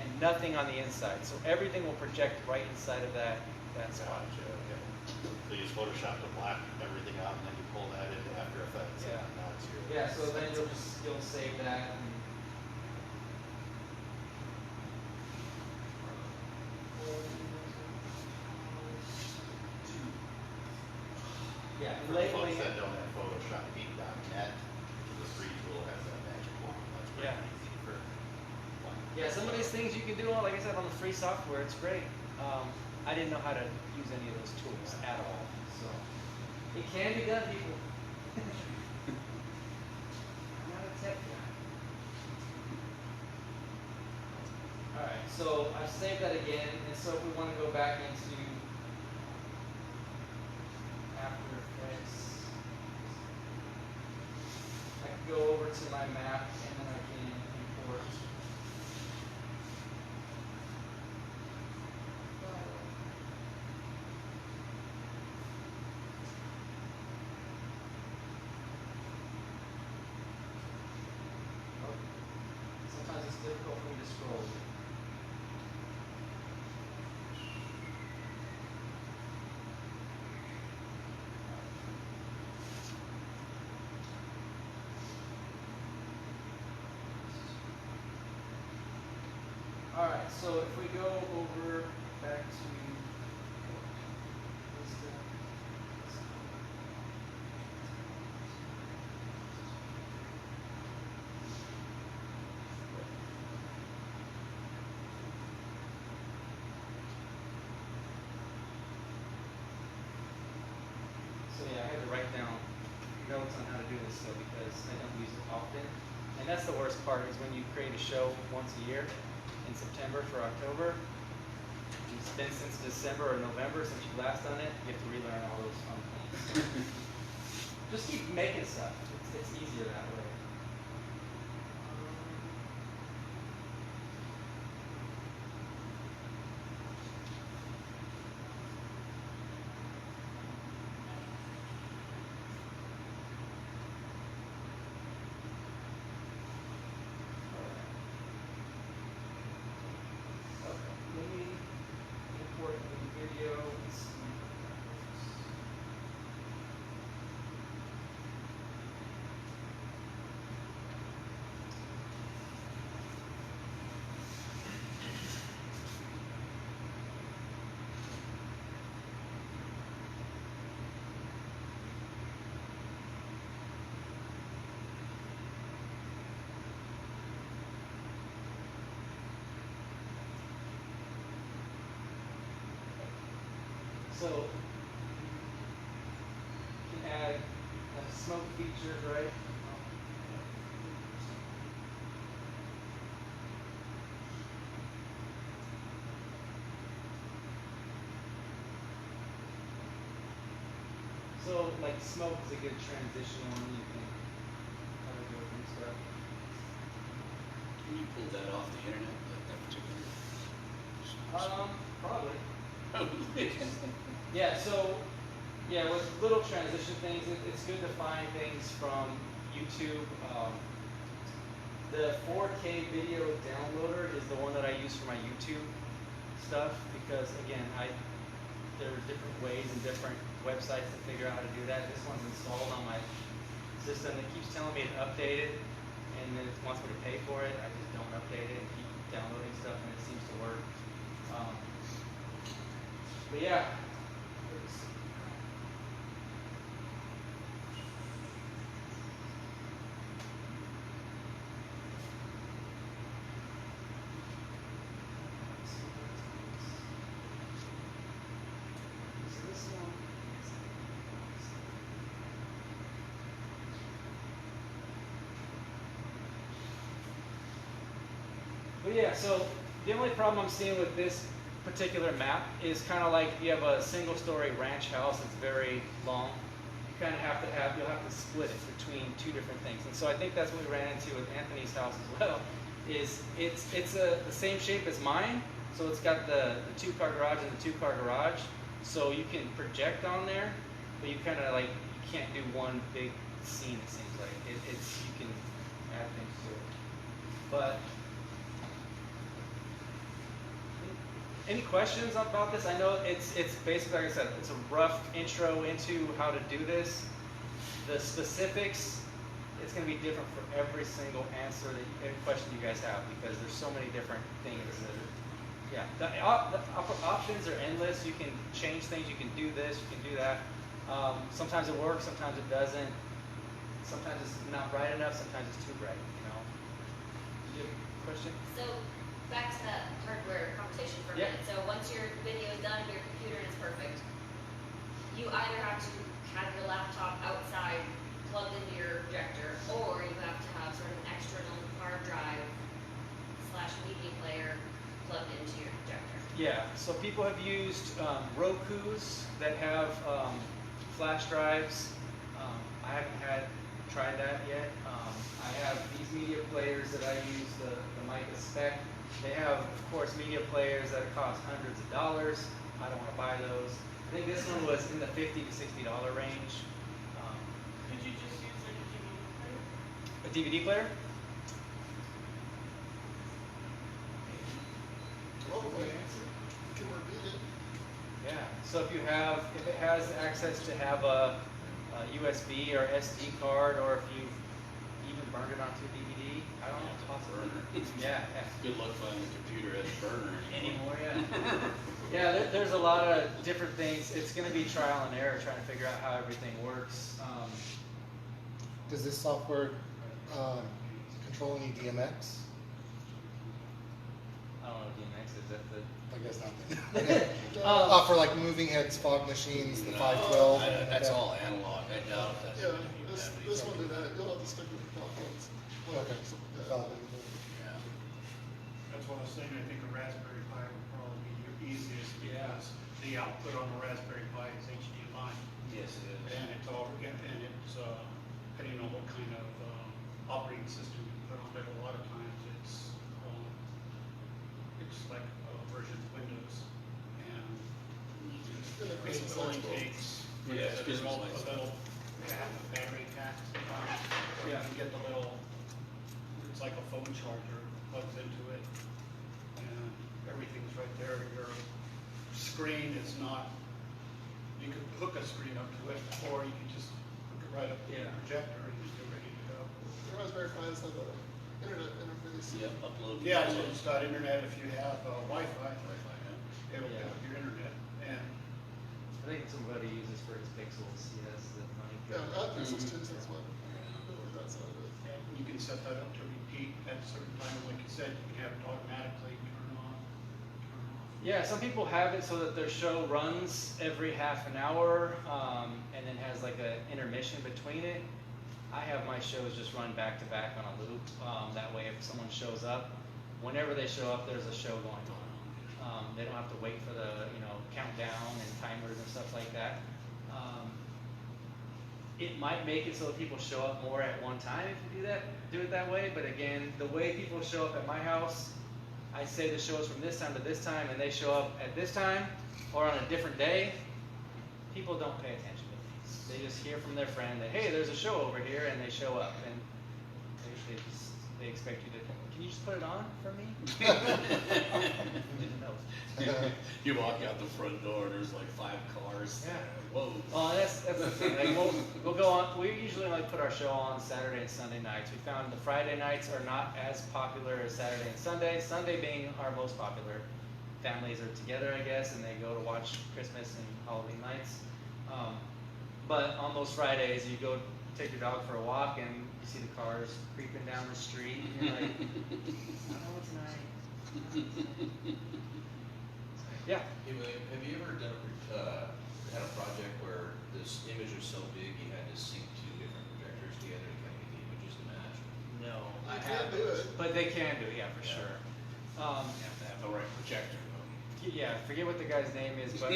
and nothing on the inside. So everything will project right inside of that spot. Gotcha, okay. So you use Photoshop to black everything out, and then you pull that into After Effects. Yeah. And now it's your. Yeah, so then you'll save that. Yeah, For the labeling folks it. that don't have Photoshop, Heat.net, the free tool has that magic wand. That's pretty Yeah. easy for one. Yeah, some of these things you can do, like I said, on the free software, it's great. I didn't know how to use any of those tools at all, so it can be done, people. I'm not a tech guy. All right, so I've saved that again, and so if we want to go back into After Effects, I can go over to my map, and then I can import. Sometimes it's difficult for me to scroll. Alright, so if we go over back to Vista, notes on how to do this still because I don't use it often. And that's the worst part is when you create a show once a year in September for October. It's been since December or November since you last done it. You have to relearn all those fun things. Just keep making stuff. It's easier that way. So you can add smoke features, right? So like smoke is a good transition one. You can kind of go through stuff. Can you pull that off the internet, like that particular? Probably. Probably. Yeah, so, yeah, with little transition things, it's good to find things from YouTube. The 4K video downloader is the one that I use for my YouTube stuff because, again, there are different ways and different websites to figure out how to do that. This one's installed on my system. It keeps telling me to update it, and then it wants me to pay for it. I just don't update it and keep downloading stuff, and it seems to work. But yeah. But yeah, so the only problem I'm seeing with this particular map is kind of like you have a single-story ranch house that's very long. You kind of you'll have to split it between two different things. And so I think that's what we ran into with Anthony's house as well. Is it's the same shape as mine, so it's got the two-car garage and the two-car garage. So you can project on there, but you kind of like you can't do one big scene. It seems like it's you can add things to it, but. Any questions about this? I know it's basically, like I said, it's a rough intro into how to do this. The specifics, it's going to be different for every single answer, every question you guys have, because there's so many different things. Yeah, the options are endless. You can change things. You can do this. You can do that. Sometimes it works. Sometimes it doesn't. Sometimes it's not bright enough. Sometimes it's too bright. You know. Do you have a question? So back to that hardware conversation for a minute. So once your video is done in your computer and it's perfect, you either have to have your laptop outside plugged into your projector, or you have to have sort of an external hard drive / media player plugged into your projector. Yeah, so people have used Rokus that have flash drives. I haven't tried that yet. I have these media players that I use, the Mica Spec. They have, of course, media players that cost hundreds of dollars. I don't want to buy those. I think this one was in the $50 to $60 range. Could you just use like a DVD player? A DVD player? Oh, wait, you can repeat it. Yeah. So if it has access to have a USB or SD card, or if you even burned it onto DVD, I don't know. Possibly. Yeah. Good luck finding a computer as a burner Anymore, yeah. Yeah, there's a lot of different things. It's going to be trial and error trying to figure out how everything works. Does this software control any DMX? I don't know what DMX is. That the I guess not. For like moving heads, fog machines, the 512. That's all analog. I doubt that. Yeah, This one did that, you'll have to stick with the calculus. Okay. That's what I was saying, I think a Raspberry Pi would probably be your easiest because the output on the Raspberry Pi is HDMI. Yes, it is. And it's all, and it's, depending on what kind of, operating system you put on it, a lot of times it's like a version of Windows. And And it it Christmas only Expo. takes, Yeah, it's there's a Christmas little, half a battery pack sometimes, or you can get the little, it's like a phone charger, plugs into it, and everything's right there. Your screen is not, you could hook a screen up to it, or you can just hook it right up to the projector and you're ready to go. The Raspberry Pis have a internet interface. Yep, upload. Yeah, so it's got internet if you have Wi-Fi, Wi-Fi, yeah. it'll pick up your internet, and I think somebody uses for his pixels, he has the money. Yeah, that Pixels 2, that's what, that side of it. and you can set that up to repeat at a certain time, and like you said, you can have it automatically turn on, turn off. Yeah, some people have it so that their show runs every half an hour, and then has like an intermission between it. I have my shows just run back to back on a loop. That way, if someone shows up, whenever they show up, there's a show going on. They don't have to wait for the countdown and timers and stuff like that. It might make it so that people show up more at one time if you do it that way. But again, the way people show up at my house, I say the show is from this time to this time, and they show up at this time or on a different day. People don't pay attention to things. They just hear from their friend that, hey, there's a show over here, and they show up, and they expect you to. Can you just put it on for me? Didn't know. You walk out the front door and there's like 5 cars. Yeah. Whoa. Well, that's the thing. Like we'll go on. We usually like put our show on Saturday and Sunday nights. We found the Friday nights are not as popular as Saturday and Sunday. Sunday being our most popular. Families are together, I guess, and they go to watch Christmas and Halloween nights. But on those Fridays, you go take your dog for a walk and you see the cars creeping down the street, and you're like, oh, it's night. Yeah. Hey, William, have you ever done had a project where this image was so big you had to sync 2 different projectors together to kind of get the images to match? No, I You can't do haven't. it. But they can do it, yeah, for sure. You have to have the right projector though. Yeah, I forget what the guy's name is, but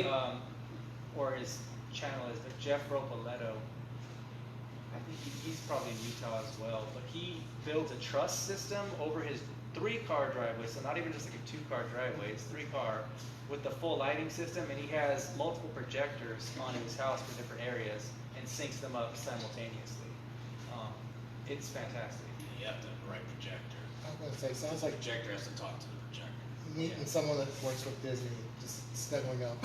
or his channel is, but Jeff Ropoletto. I think he's probably in Utah as well. But he builds a truss system over his 3-car driveway, so not even just like a 2-car driveway. It's 3-car with the full lighting system, and he has multiple projectors on his house for different areas and syncs them up simultaneously. It's fantastic. You have to have the right projector. I was gonna say, sounds like Projector has to talk to the projector. meeting someone that works with Disney, just snuggling up.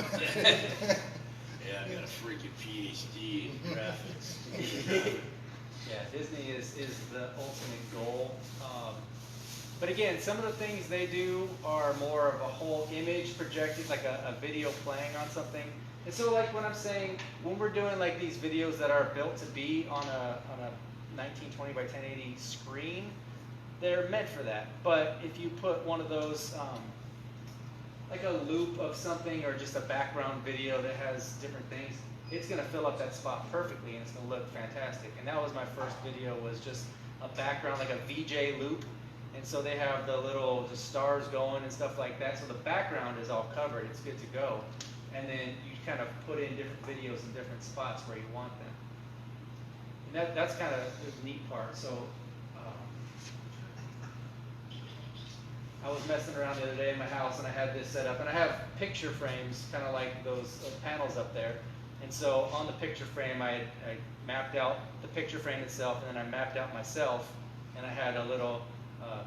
Yeah, I got a freaking PhD in graphics. Yeah, Disney is the ultimate goal. But again, some of the things they do are more of a whole image projected, like a video playing on something. And so like when I'm saying, when we're doing like these videos that are built to be on a 1920 by 1080 screen, they're meant for that. But if you put one of those, like a loop of something or just a background video that has different things, it's gonna fill up that spot perfectly and it's gonna look fantastic. And that was my first video, was just a background, like a VJ loop. And so they have the stars going and stuff like that. So the background is all covered, it's good to go. And then you kind of put in different videos in different spots where you want them. And that's kind of the neat part. So I was messing around the other day in my house and I had this set up, and I have picture frames, kind of like those panels up there. And so on the picture frame, I mapped out the picture frame itself, and then I mapped out myself, and I had a little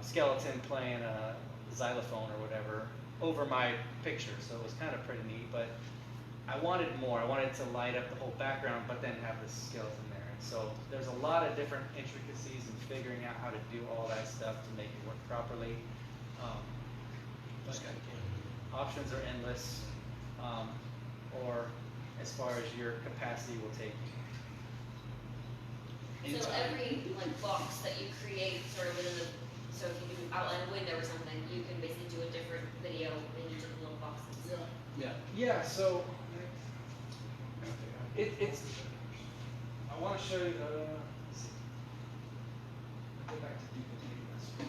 skeleton playing a xylophone or whatever over my picture. So it was kind of pretty neat, but I wanted more. I wanted to light up the whole background, but then have this skeleton there. And so there's a lot of different intricacies in figuring out how to do all that stuff to make it work properly. But options are endless, or as far as your capacity will take you. So every box that you create sort of within the, so if you do outline a window or something, you can basically do a different video in each of the little boxes. Yeah. Yeah, so it's, I want to show you, Yeah,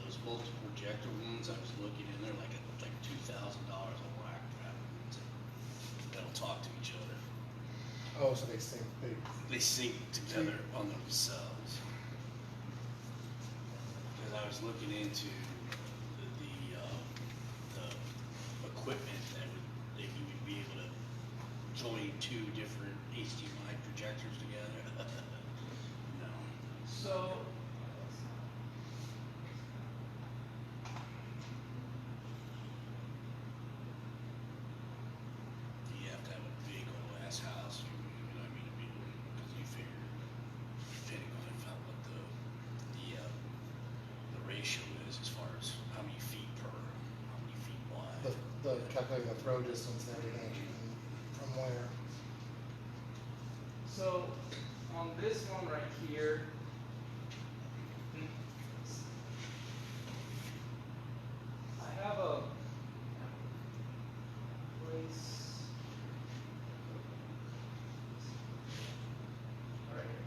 those multi-projector ones, I was looking in there, like $2,000 a whack trap. That'll talk to each other. Oh, so they sync, They sync together on themselves. Because I was looking into the equipment that you would be able to join two different HDMI projectors together. No. So, You have to have a big old ass house, you know what I mean, because you figure, depending on what the ratio is as far as how many feet wide. the calculating the throw distance and everything, and from where. so on this one right here, I have a place. Right here.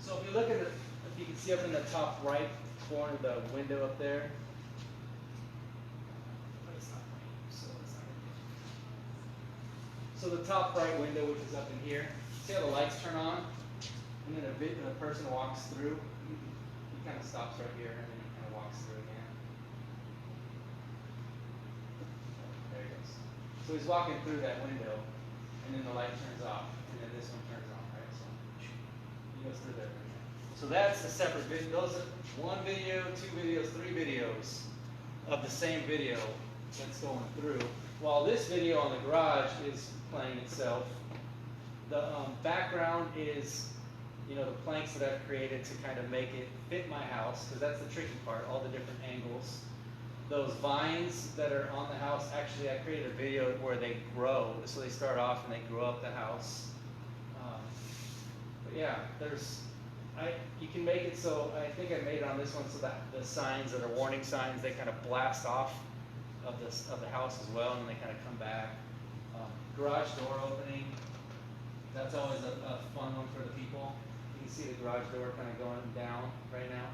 So if you look at if you can see up in the top right corner, the window up there. But it's not right, so it's not right. So the top right window, which is up in here, see how the lights turn on? And then a person walks through, he kind of stops right here, and then he kind of walks through again. There he goes. So he's walking through that window, and then the light turns off, and then this one turns on, right? So he goes through there. So that's a separate video. Those are one video, two videos, three videos of the same video that's going through. While this video on the garage is playing itself, the background is, you know, the planks that I've created to kind of make it fit my house, because that's the tricky part, all the different angles. Those vines that are on the house, actually I created a video where they grow, so they start off and they grow up the house. But yeah, you can make it so, I think I made it on this one so that the signs that are warning signs, they kind of blast off of the house as well, and they kind of come back. Garage door opening, that's always a fun one for the people. You can see the garage door kind of going down right now.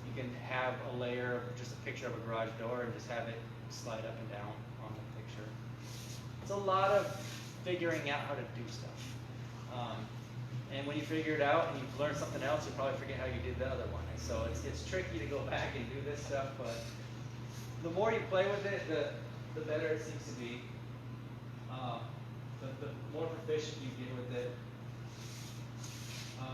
You can have a layer of just a picture of a garage door and just have it slide up and down on the picture. It's a lot of figuring out how to do stuff. And when you figure it out and you've learned something else, you'll probably forget how you did the other one. And so it's tricky to go back and do this stuff, but the more you play with it, the better it seems to be. The more proficient you get with it. So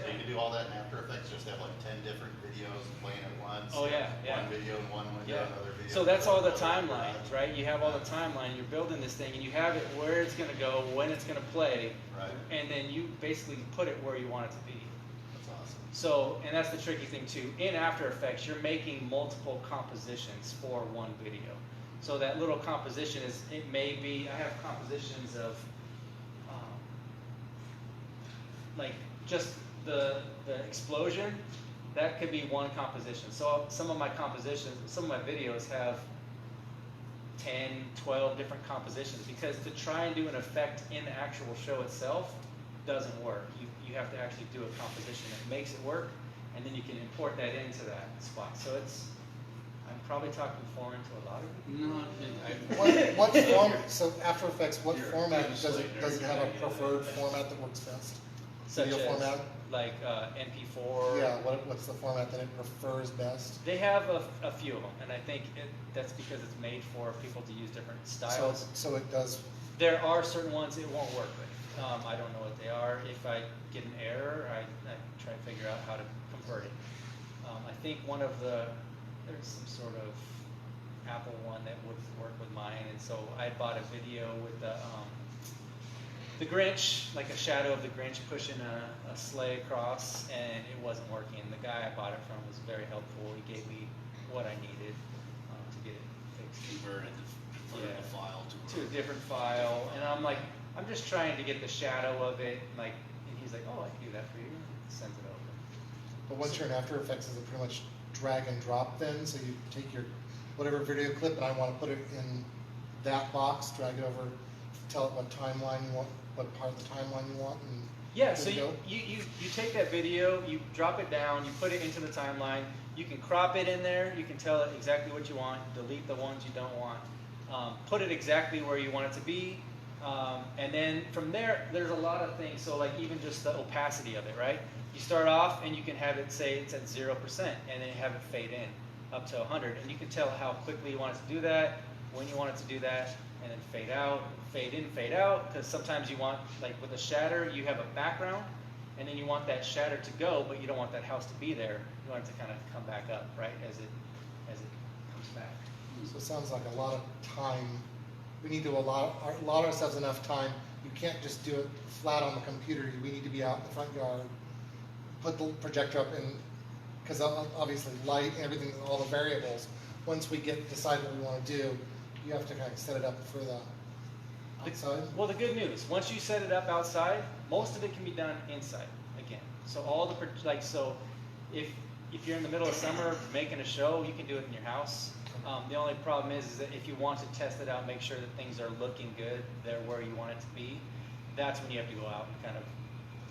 you can do all that in After Effects, just have like 10 different videos playing at once. Oh, yeah, yeah. One video in one window, Yeah. another video. So that's all the another timelines, right? You have all the timeline, you're building this thing, and you have it where it's gonna go, when it's gonna play, Right. and then you basically put it where you want it to be. That's awesome. So, and that's the tricky thing too. In After Effects, you're making multiple compositions for one video. So that little composition is, it may be, I have compositions of, like just the explosion, that could be one composition. So some of my compositions, some of my videos have 10, 12 different compositions, because to try and do an effect in the actual show itself doesn't work. You have to actually do a composition that makes it work, and then you can import that into that spot. So I'm probably talking foreign to a lot of you. No, What form, so After Effects, what You're format just does like it have a nerd. preferred format that works best? Such Video as format? like MP4. Yeah, what's the format that it prefers best? They have a few of them, and I think that's because it's made for people to use different styles. So it does, There are certain ones it won't work with. I don't know what they are. If I get an error, I try to figure out how to convert it. I think there's some sort of Apple one that would work with mine, and so I bought a video with the Grinch, like a shadow of the Grinch pushing a sleigh across, and it wasn't working. The guy I bought it from was very helpful. He gave me what I needed to get it fixed. converted the file To a different file, and I'm like, I'm just trying to get the shadow of it, like, and he's like, oh, I can do that for you. Sends it over. but once you're in After Effects, is it pretty much drag and drop then? So you take your whatever video clip and I want to put it in that box, drag it over, tell it what timeline you want, what part of the timeline you want, and Yeah, good so to go? you take that video, you drop it down, you put it into the timeline, you can crop it in there, you can tell it exactly what you want, delete the ones you don't want, put it exactly where you want it to be, and then from there, there's a lot of things, so like even just the opacity of it, right? You start off and you can have it say it's at 0%, and then you have it fade in up to 100, and you can tell how quickly you want it to do that, when you want it to do that, and then fade out, fade in, fade out, because sometimes you want, like with a shatter, you have a background, and then you want that shatter to go, but you don't want that house to be there. You want it to kind of come back up, right, as it comes back. So it sounds like a lot of time, we need to allow ourselves enough time. You can't just do it flat on the computer, we need to be out in the front yard, put the projector up, and, because obviously light, everything, all the variables, once we decide what we want to do, you have to kind of set it up for the outside. Well, the good news, once you set it up outside, most of it can be done inside again. So all the, so if you're in the middle of summer making a show, you can do it in your house. The only problem is that if you want to test it out, make sure that things are looking good, they're where you want it to be, that's when you have to go out and kind of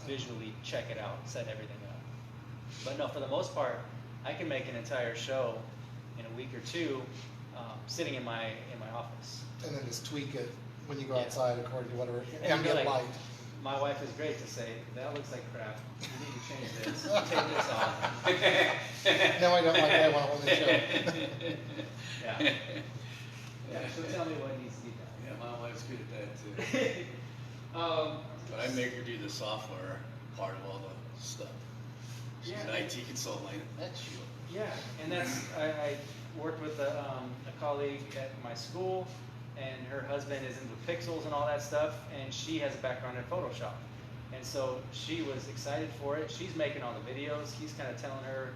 visually check it out, set everything up. But no, for the most part, I can make an entire show in a week or two, sitting in my office. And then just tweak it when you go Yeah. outside according to whatever And ambient like, light. my wife is great to say, that looks like crap, you need to change this, take this off. No, I don't like that, I want to hold the show. Yeah. Yeah, so tell me what needs to be done. Yeah, my wife's good at that too. But I make her do the software part of all the stuff. She's an IT consultant, that's you. Yeah, and that's, I worked with a colleague at my school, and her husband is into pixels and all that stuff, and she has a background in Photoshop. And so she was excited for it. She's making all the videos. He's kind of telling her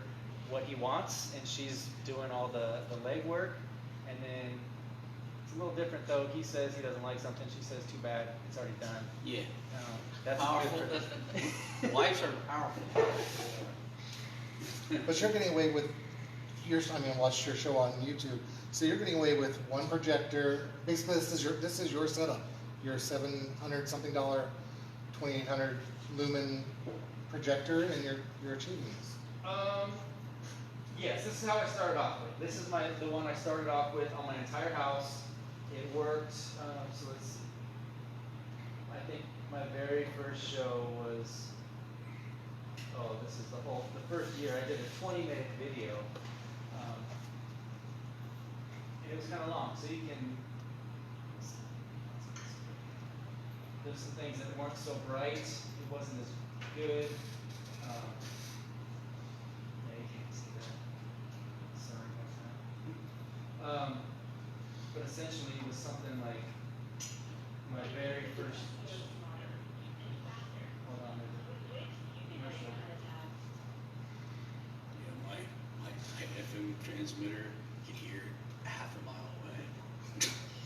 what he wants, and she's doing all the legwork. And then it's a little different though. He says he doesn't like something. She says, too bad, it's already done. Yeah. That's Powerful. good. Wives are powerful. But you're getting away with, I watched your show on YouTube, so you're getting away with one projector, basically this is your setup, your $700 something, 2800 lumen projector, and you're achieving this. Yes, this is how I started off with. This is the one I started off with on my entire house. It worked, so it's, I think my very first show was, this is the first year I did a 20-minute video. It was kind of long, so you can, there's some things that weren't so bright, it wasn't as good. Yeah, you can't see that. Sorry about that. But essentially it was something like my very first, hold on, commercial. Yeah, my FM transmitter can hear it half a mile away.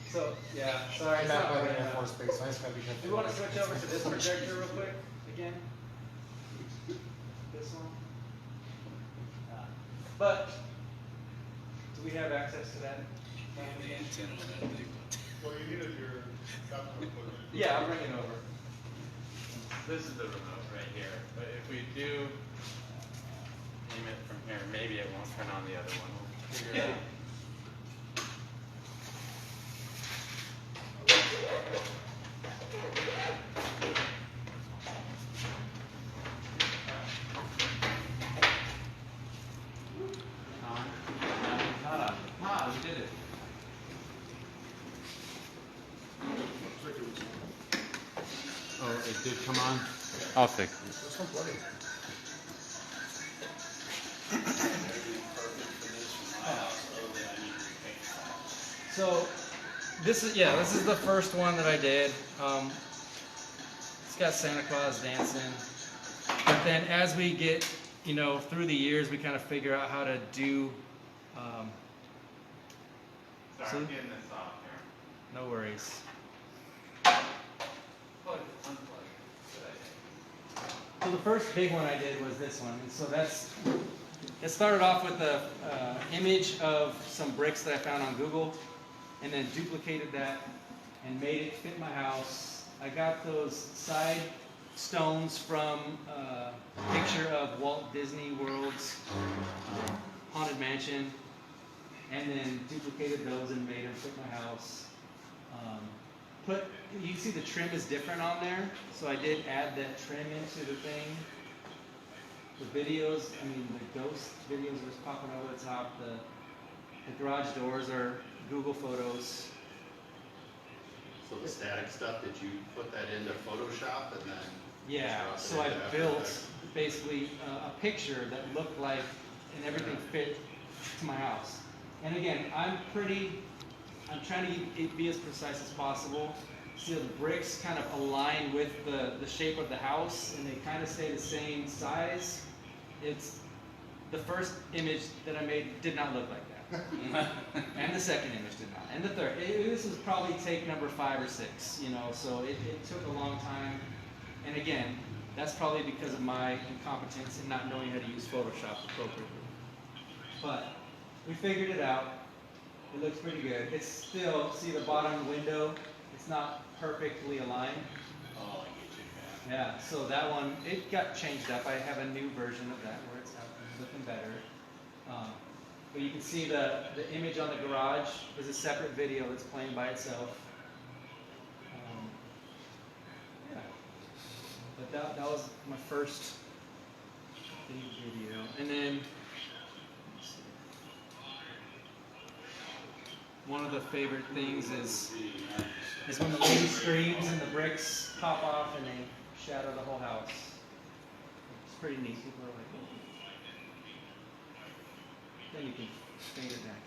So, yeah, sorry. I'm it's back not by the right Air now. Force Base, so I just gotta be careful. Do we want to switch over to this projector real quick, again? This one? But, do we have access to that? Yeah, the antenna on that thing. Well, you needed your laptop equipment. Yeah, I'll bring it over. This is the remote right here, but if we do aim it from here, maybe it won't turn on the other one. We'll figure it out. We did it. Oh, it did come on? I'll fix it. This one's running. So, this is the first one that I did. It's got Santa Claus dancing. But then as we get, through the years, we kind of figure out how to do, Sorry, so- I'm getting this off here. no worries. Plug, unplug. Good idea. So the first big one I did was this one. And so it started off with a image of some bricks that I found on Google. and then duplicated that and made it fit my house. I got those side stones from a picture of Walt Disney World's Haunted Mansion, and then duplicated those and made them fit my house. You can see the trim is different on there, so I did add that trim into the thing. The videos, I mean the ghost videos are just popping over the top. The garage doors are Google Photos. So the static stuff, did you put that into Photoshop and then? Yeah, just so drop I it into After built Effects? basically a picture that looked like, and everything fit to my house. And again, I'm trying to be as precise as possible. So the bricks kind of align with the shape of the house, and they kind of stay the same size. It's the first image that I made did not look like that, and the second image did not, and the third. This was probably take number 5 or 6, you know. So it took a long time, and again, that's probably because of my incompetence in not knowing how to use Photoshop appropriately. But we figured it out. It looks pretty good. It's still, see the bottom window? It's not perfectly aligned. Oh, I get you, Yeah, so that one, it got changed up. I have a new version of that where it's looking better. But you can see the image on the garage is a separate video that's playing by itself. Yeah. But that was my first big video. And then, one of the favorite things is when the lady screams and the bricks pop off and they shatter the whole house. It's pretty neat. People are like, oh. Then you can fade it back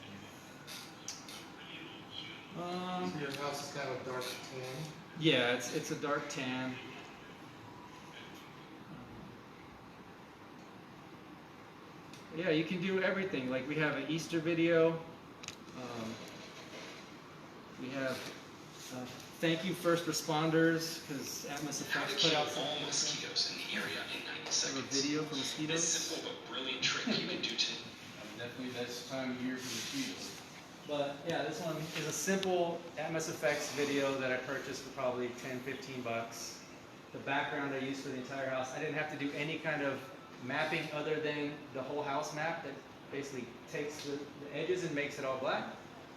in. Your house is kind of a dark tan. Yeah, it's a dark tan. Yeah, you can do everything. Like we have an Easter video. We have thank you first responders, because Atmos Effects put out some mosquitoes in the area in 90 a seconds. video for This mosquitoes. simple but brilliant trick you can do to Definitely this time of year for mosquitoes. But yeah, this one is a simple Atmos Effects video that I purchased for probably 10, 15 bucks. The background I used for the entire house, I didn't have to do any kind of mapping other than the whole house map that basically takes the edges and makes it all black.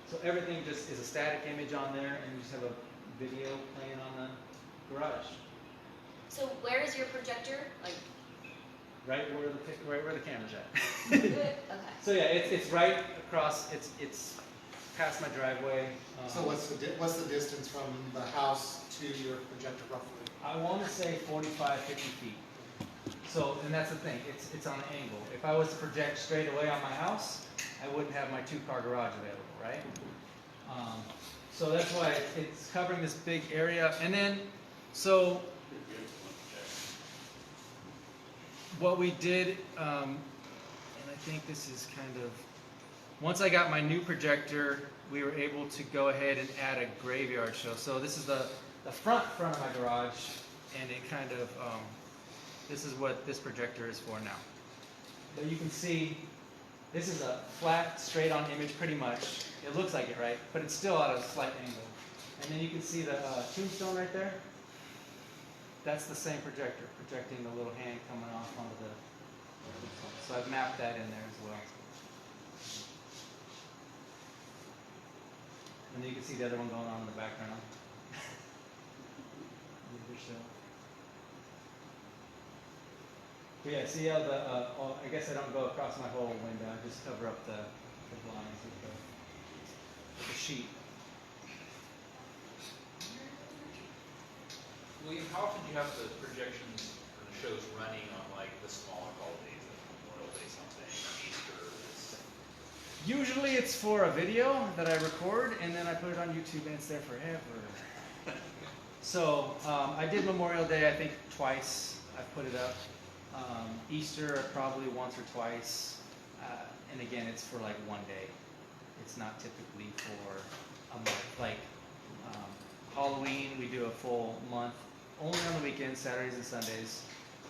So everything just is a static image on there, and you just have a video playing on the garage. So where is your projector? Like, Right where the camera's at. okay. So yeah, it's right across. It's past my driveway. So what's the distance from the house to your projector roughly? I want to say 45, 50 feet. So, and that's the thing. It's on an angle. If I was to project straight away on my house, I wouldn't have my 2-car garage available, right? So that's why it's covering this big area. And then, so what we did, and I think this is kind of, once I got my new projector, we were able to go ahead and add a graveyard show. So this is the front of my garage, and it kind of, this is what this projector is for now. But you can see, this is a flat, straight-on image pretty much. It looks like it, right? But it's still at a slight angle. And then you can see the tombstone right there. That's the same projector, projecting the little hand coming off onto the tombstone. So I've mapped that in there as well. And then you can see the other one going on in the background. But yeah, see how I guess I don't go across my whole window, I just cover up the blinds with the sheet. William, how often do you have the projections or the shows running on like the smaller holidays, like Memorial Day something, Easter? Usually it's for a video that I record, and then I put it on YouTube, and it's there forever. So I did Memorial Day, I think twice. I put it up. Easter probably once or twice. And again, it's for like one day. It's not typically for a month. Like Halloween, we do a full month, only on the weekends, Saturdays and Sundays,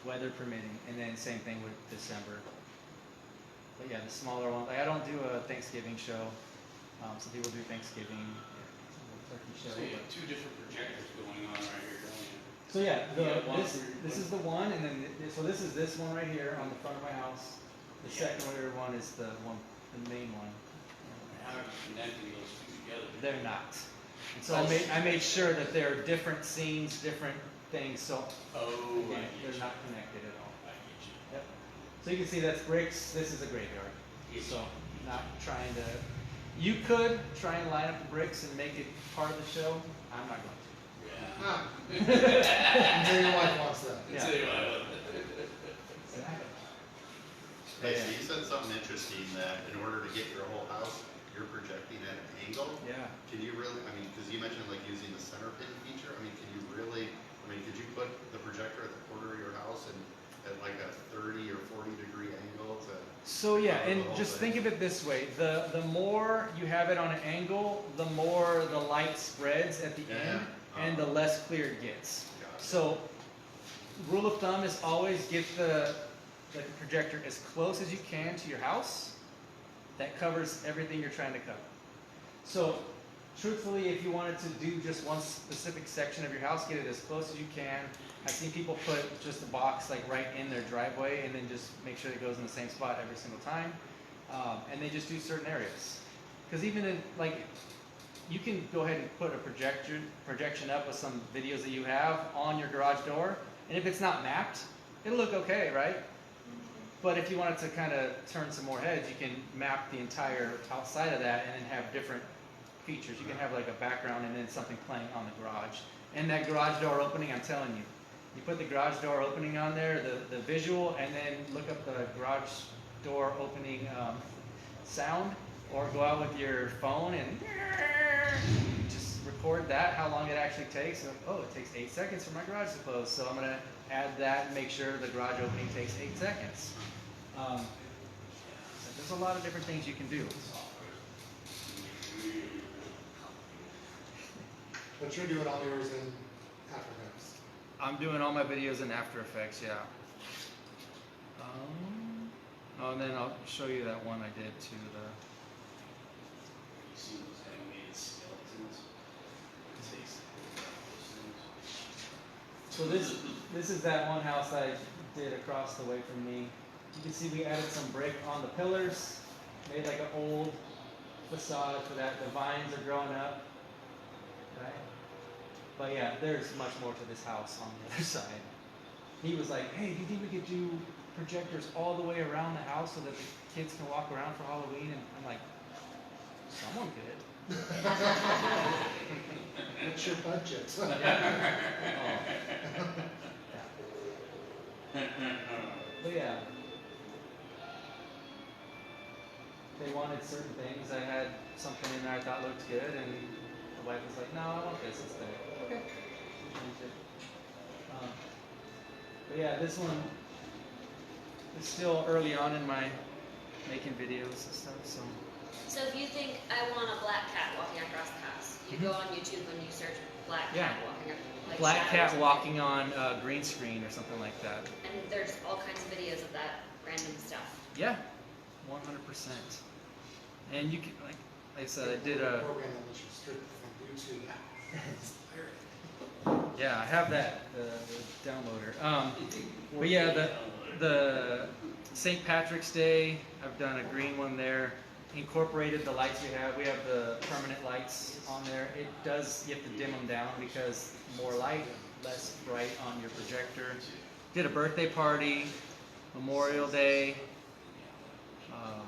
weather permitting. And then same thing with December. But yeah, the smaller one. Like I don't do a Thanksgiving show. Some people do Thanksgiving. show. So you have two different projectors going on right here, don't you? So yeah, Yeah, one this is the one, and then so this is this one right here on the front of my house. The secondary one is the main one. How are you connecting those two together? They're not. And so I made sure that they're different scenes, different things. So Oh, again, I get they're you. not connected at all. I get you. Yep. So you can see that's bricks. This is a graveyard. So not trying to. You could try and line up the bricks and make it part of the show. I'm not going to. Yeah. Ah. I'm sure your wife wants that. Yeah. Tell you what, Hey, so you said something interesting that in order to get your whole house, you're projecting at an angle. Yeah. Can you really, I mean, because you mentioned like using the center pin feature, I mean, can you really, I mean, could you put the projector at the corner of your house and at like a 30 or 40 degree angle to? So yeah, cover and the whole just thing? think of it this way: the more you have it on an angle, the more the light spreads at the Yeah. end, and the less clear it gets. Gotcha. So, rule of thumb is always get the projector as close as you can to your house. That covers everything you're trying to cover. So, truthfully, if you wanted to do just one specific section of your house, get it as close as you can. I've seen people put just a box like right in their driveway and then just make sure it goes in the same spot every single time. And they just do certain areas. Because even in, like, you can go ahead and put a projection up with some videos that you have on your garage door, and if it's not mapped, it'll look okay, right? But if you wanted to kind of turn some more heads, you can map the entire outside of that and then have different features. You can have like a background and then something playing on the garage. And that garage door opening, I'm telling you, you put the garage door opening on there, the visual, and then look up the garage door opening sound, or go out with your phone and just record that, how long it actually takes. So, oh, it takes 8 seconds for my garage to close, so I'm going to add that and make sure the garage opening takes 8 seconds. So there's a lot of different things you can do. But you're doing all yours in After Effects. I'm doing all my videos in After Effects, yeah. Oh, and then I'll show you that one I did to the. You see those animated skeletons? It takes those things. So this is that one house I did across the way from me. You can see we added some brick on the pillars, made like an old facade for that. The vines are growing up, right? But yeah, there's much more to this house on the other side. He was like, hey, do you think we could do projectors all the way around the house so that the kids can walk around for Halloween? And I'm like, someone could. What's your budget? But yeah, they wanted certain things. I had something in there I thought looked good, and the wife was like, "No, I want this instead." Okay, changed it. But yeah, this one is still early on in my making videos and stuff. So if you think I want a black cat walking across the house, you go on YouTube and you search black cat Yeah. walking up, like Black shadows. cat walking on green screen or something like that. And there's all kinds of videos of that random stuff. Yeah, 100%. And you can, like I said, I did a. Program that lets you strip from YouTube. Yeah, I have that, the downloader. But yeah, the St. Patrick's Day, I've done a green one there. Incorporated the lights we have. We have the permanent lights on there. It does, you have to dim them down because more light, less bright on your projector. Did a birthday party, Memorial Day, all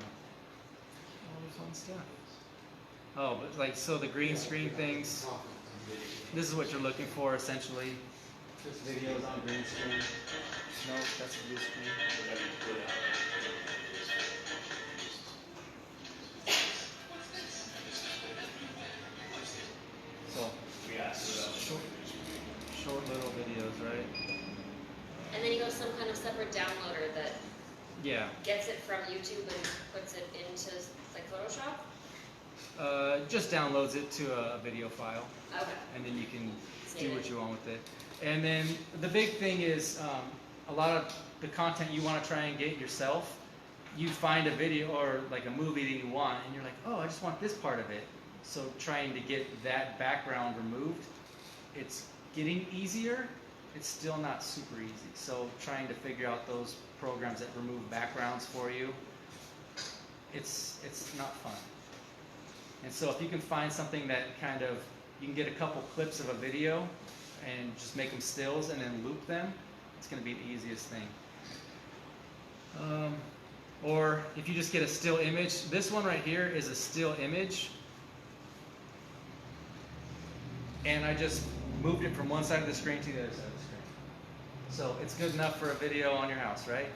this fun stuff. Oh, but like, so the green screen things, this is what you're looking for essentially. Just videos on green screen. No, that's a blue screen. So, short little videos, right? And then you go to some kind of separate downloader that Yeah. gets it from YouTube and puts it into like Photoshop. Just downloads it to a video file. Okay. And then you can Save do it. what you want with it. And then the big thing is a lot of the content you want to try and get yourself, you find a video or like a movie that you want, and you're like, oh, I just want this part of it. So trying to get that background removed, it's getting easier. It's still not super easy. So trying to figure out those programs that remove backgrounds for you, it's not fun. And so if you can find something that kind of, you can get a couple clips of a video and just make them stills and then loop them, it's going to be the easiest thing. Or if you just get a still image, this one right here is a still image. And I just moved it from one side of the screen to the other side of the screen. So it's good enough for a video on your house, right?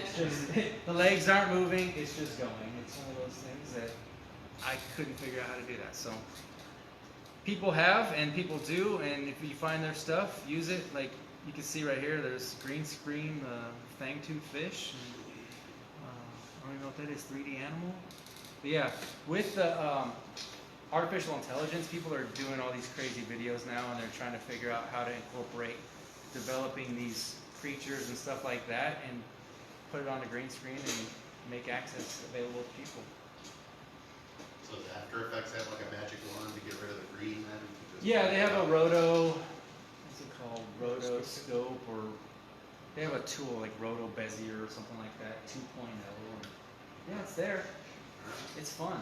It's just, the legs aren't moving, it's just going. It's one of those things that I couldn't figure out how to do that. So people have and people do, and if you find their stuff, use it. Like you can see right here, there's green screen fang-tooth fish. I don't even know what that is, 3D animal. But yeah, with the artificial intelligence, people are doing all these crazy videos now, and they're trying to figure out how to incorporate developing these creatures and stuff like that and put it on the green screen and make access available to people. So does After Effects have like a magic wand to get rid of the green then? Yeah, they have a what's it called, rotoscope, or they have a tool like Roto Bezier or something like that, 2.0. Yeah, it's there. It's fun.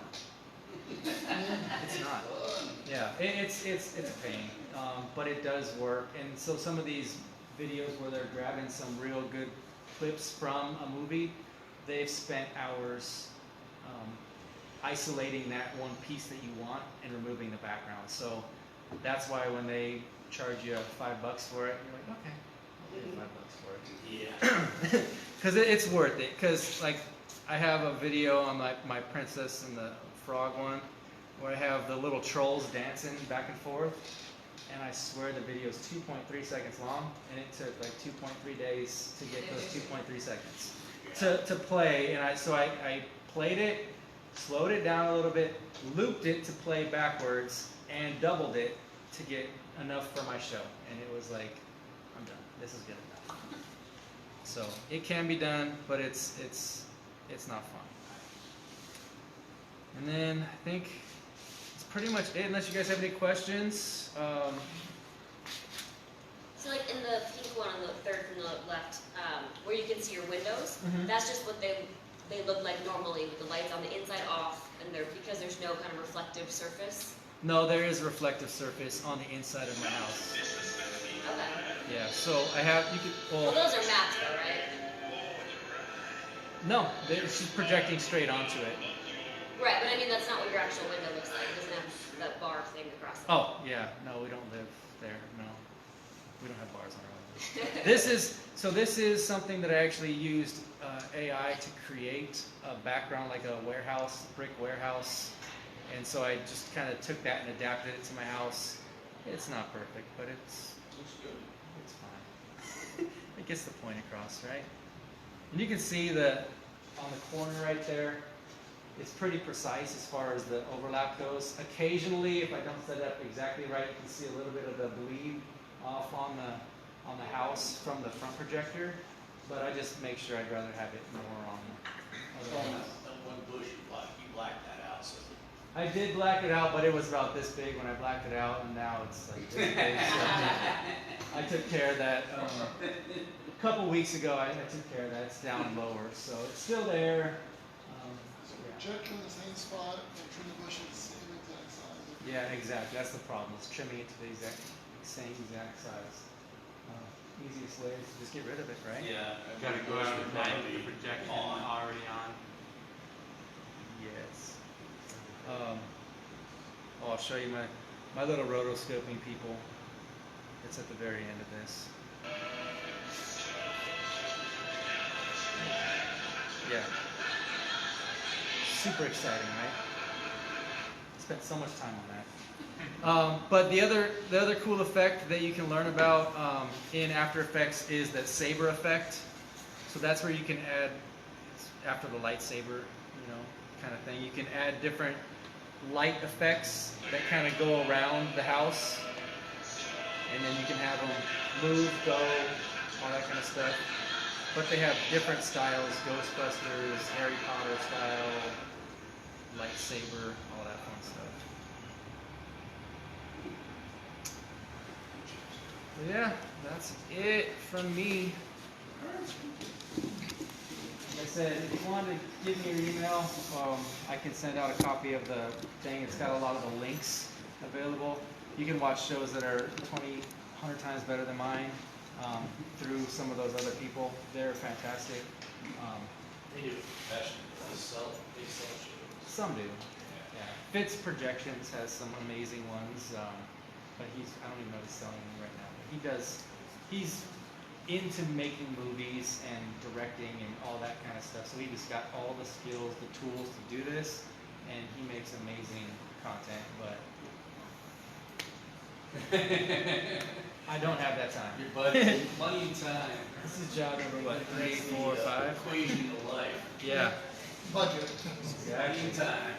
It's not. Yeah, it's a pain, but it does work. And so some of these videos where they're grabbing some real good clips from a movie, they've spent hours isolating that one piece that you want and removing the background. So that's why when they charge you $5 for it, you're like, okay, I'll pay $5 for it. Yeah. Because it's worth it. Because like I have a video on my Princess and the Frog one where I have the little trolls dancing back and forth, and I swear the video is 2.3 seconds long, and it took like 2.3 days to get those 2.3 seconds to play. And I played it, slowed it down a little bit, looped it to play backwards, and doubled it to get enough for my show. And it was like, I'm done. This is good enough. So it can be done, but it's not fun. And then I think it's pretty much it, unless you guys have any questions. So like in the pink one on the third from the left, where you can see your windows, that's just what they look like normally with the lights on the inside off, and because there's no kind of reflective surface. No, there is a reflective surface on the inside of my house. Okay. Yeah, so I have, Well, those are maps though, right? No, she's projecting straight onto it. Right, but I mean that's not what your actual window looks like. It doesn't have that bar thing across it. Oh, yeah, no, we don't live there, no. We don't have bars on our windows. This is something that I actually used AI to create a background, like a warehouse, brick warehouse. And so I just kind of took that and adapted it to my house. It's not perfect, but it's good. It's fine. It gets the point across, right? And you can see that on the corner right there, it's pretty precise as far as the overlap goes. Occasionally, if I don't set it up exactly right, you can see a little bit of the bleed off on the house from the front projector. But I just make sure I'd rather have it more on the one bush you blacked that out. So. I did black it out, but it was about this big when I blacked it out, and now it's like this big. So I took care of that a couple weeks ago. I took care of that. It's down lower, so it's still there. Projector in the same spot and trim the bushes same exact size. Yeah, exactly. That's the problem. It's trimming it to the same exact size. Easiest way is to just get rid of it, right? Yeah, I've got to go out at night with the projection already on. Yes. I'll show you my little rotoscoping people. It's at the very end of this. Yeah. Super exciting, right? Spent so much time on that. But the other cool effect that you can learn about in After Effects is that saber effect. So that's where you can add, after the lightsaber, kind of thing. You can add different light effects that kind of go around the house, and then you can have them move, go, all that kind of stuff. But they have different styles: Ghostbusters, Harry Potter style, lightsaber, all that fun stuff. Yeah, that's it from me. Like I said, if you want to give me your email, I can send out a copy of the thing. It's got a lot of the links available. You can watch shows that are 100 times better than mine through some of those other people. They're fantastic. They do professional, they sell shows. Some do. Yeah. Fitz Projections has some amazing ones, but I don't even know if he's selling them right now. But he's into making movies and directing and all that kind of stuff. So he just got all the skills, the tools to do this, and he makes amazing content, but I don't have that time. Your budget, money and time. This is job number what, 3, 4, 5? Equation of life. Yeah. Budget. Money and time.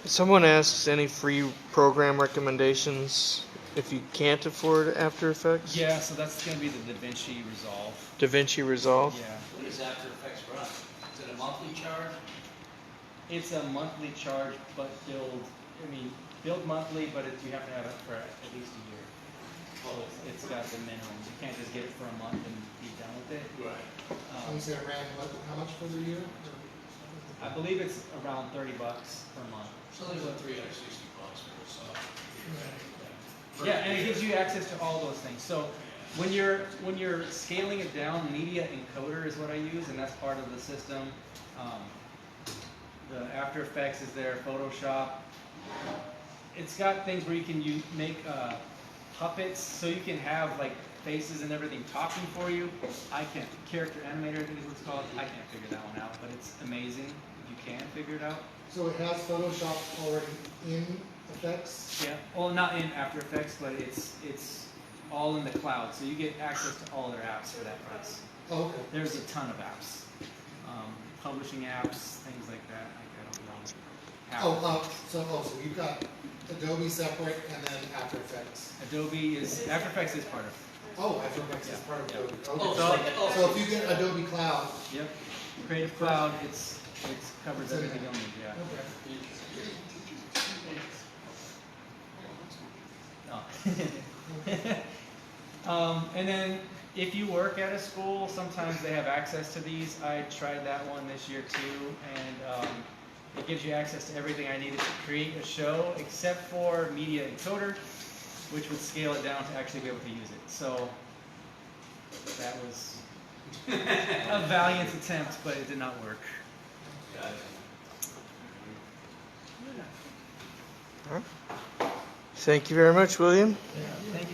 Someone asks any free program recommendations if you can't afford After Effects? Yeah, so that's going to be the DaVinci Resolve. DaVinci Resolve? Yeah. What does After Effects run? Is it a monthly charge? It's a monthly charge, but billed monthly, but you have to have it for at least a year. So it's got the minimum. You can't just get it for a month and be done with it. Right. You said around how much for the year? I believe it's around $30 per month. So there's like $360 for a software. Yeah, and it gives you access to all those things. So when you're scaling it down, Media Encoder is what I use, and that's part of the system. The After Effects is there, Photoshop. It's got things where you can make puppets, so you can have like faces and everything talking for you. Character animator, I think is what it's called. I can't figure that one out, but it's amazing if you can figure it out. So it has Photoshop already in Effects? Yeah, well, not in After Effects, but it's all in the cloud, so you get access to all their apps for that price. Oh, okay. There's a ton of apps, publishing apps, things like that. I don't know. So you've got Adobe separate and then After Effects. After Effects is part of it. Oh, After Effects is part of Adobe. Okay. Oh, So if you get Adobe Cloud. Yep. Creative Cloud, it covers everything you'll need. Yeah. Okay. Oh. And then if you work at a school, sometimes they have access to these. I tried that one this year too, and it gives you access to everything I needed to create a show, except for Media Encoder, which would scale it down to actually be able to use it. So that was a valiant attempt, but it did not work. Thank you very much, William. Thank you.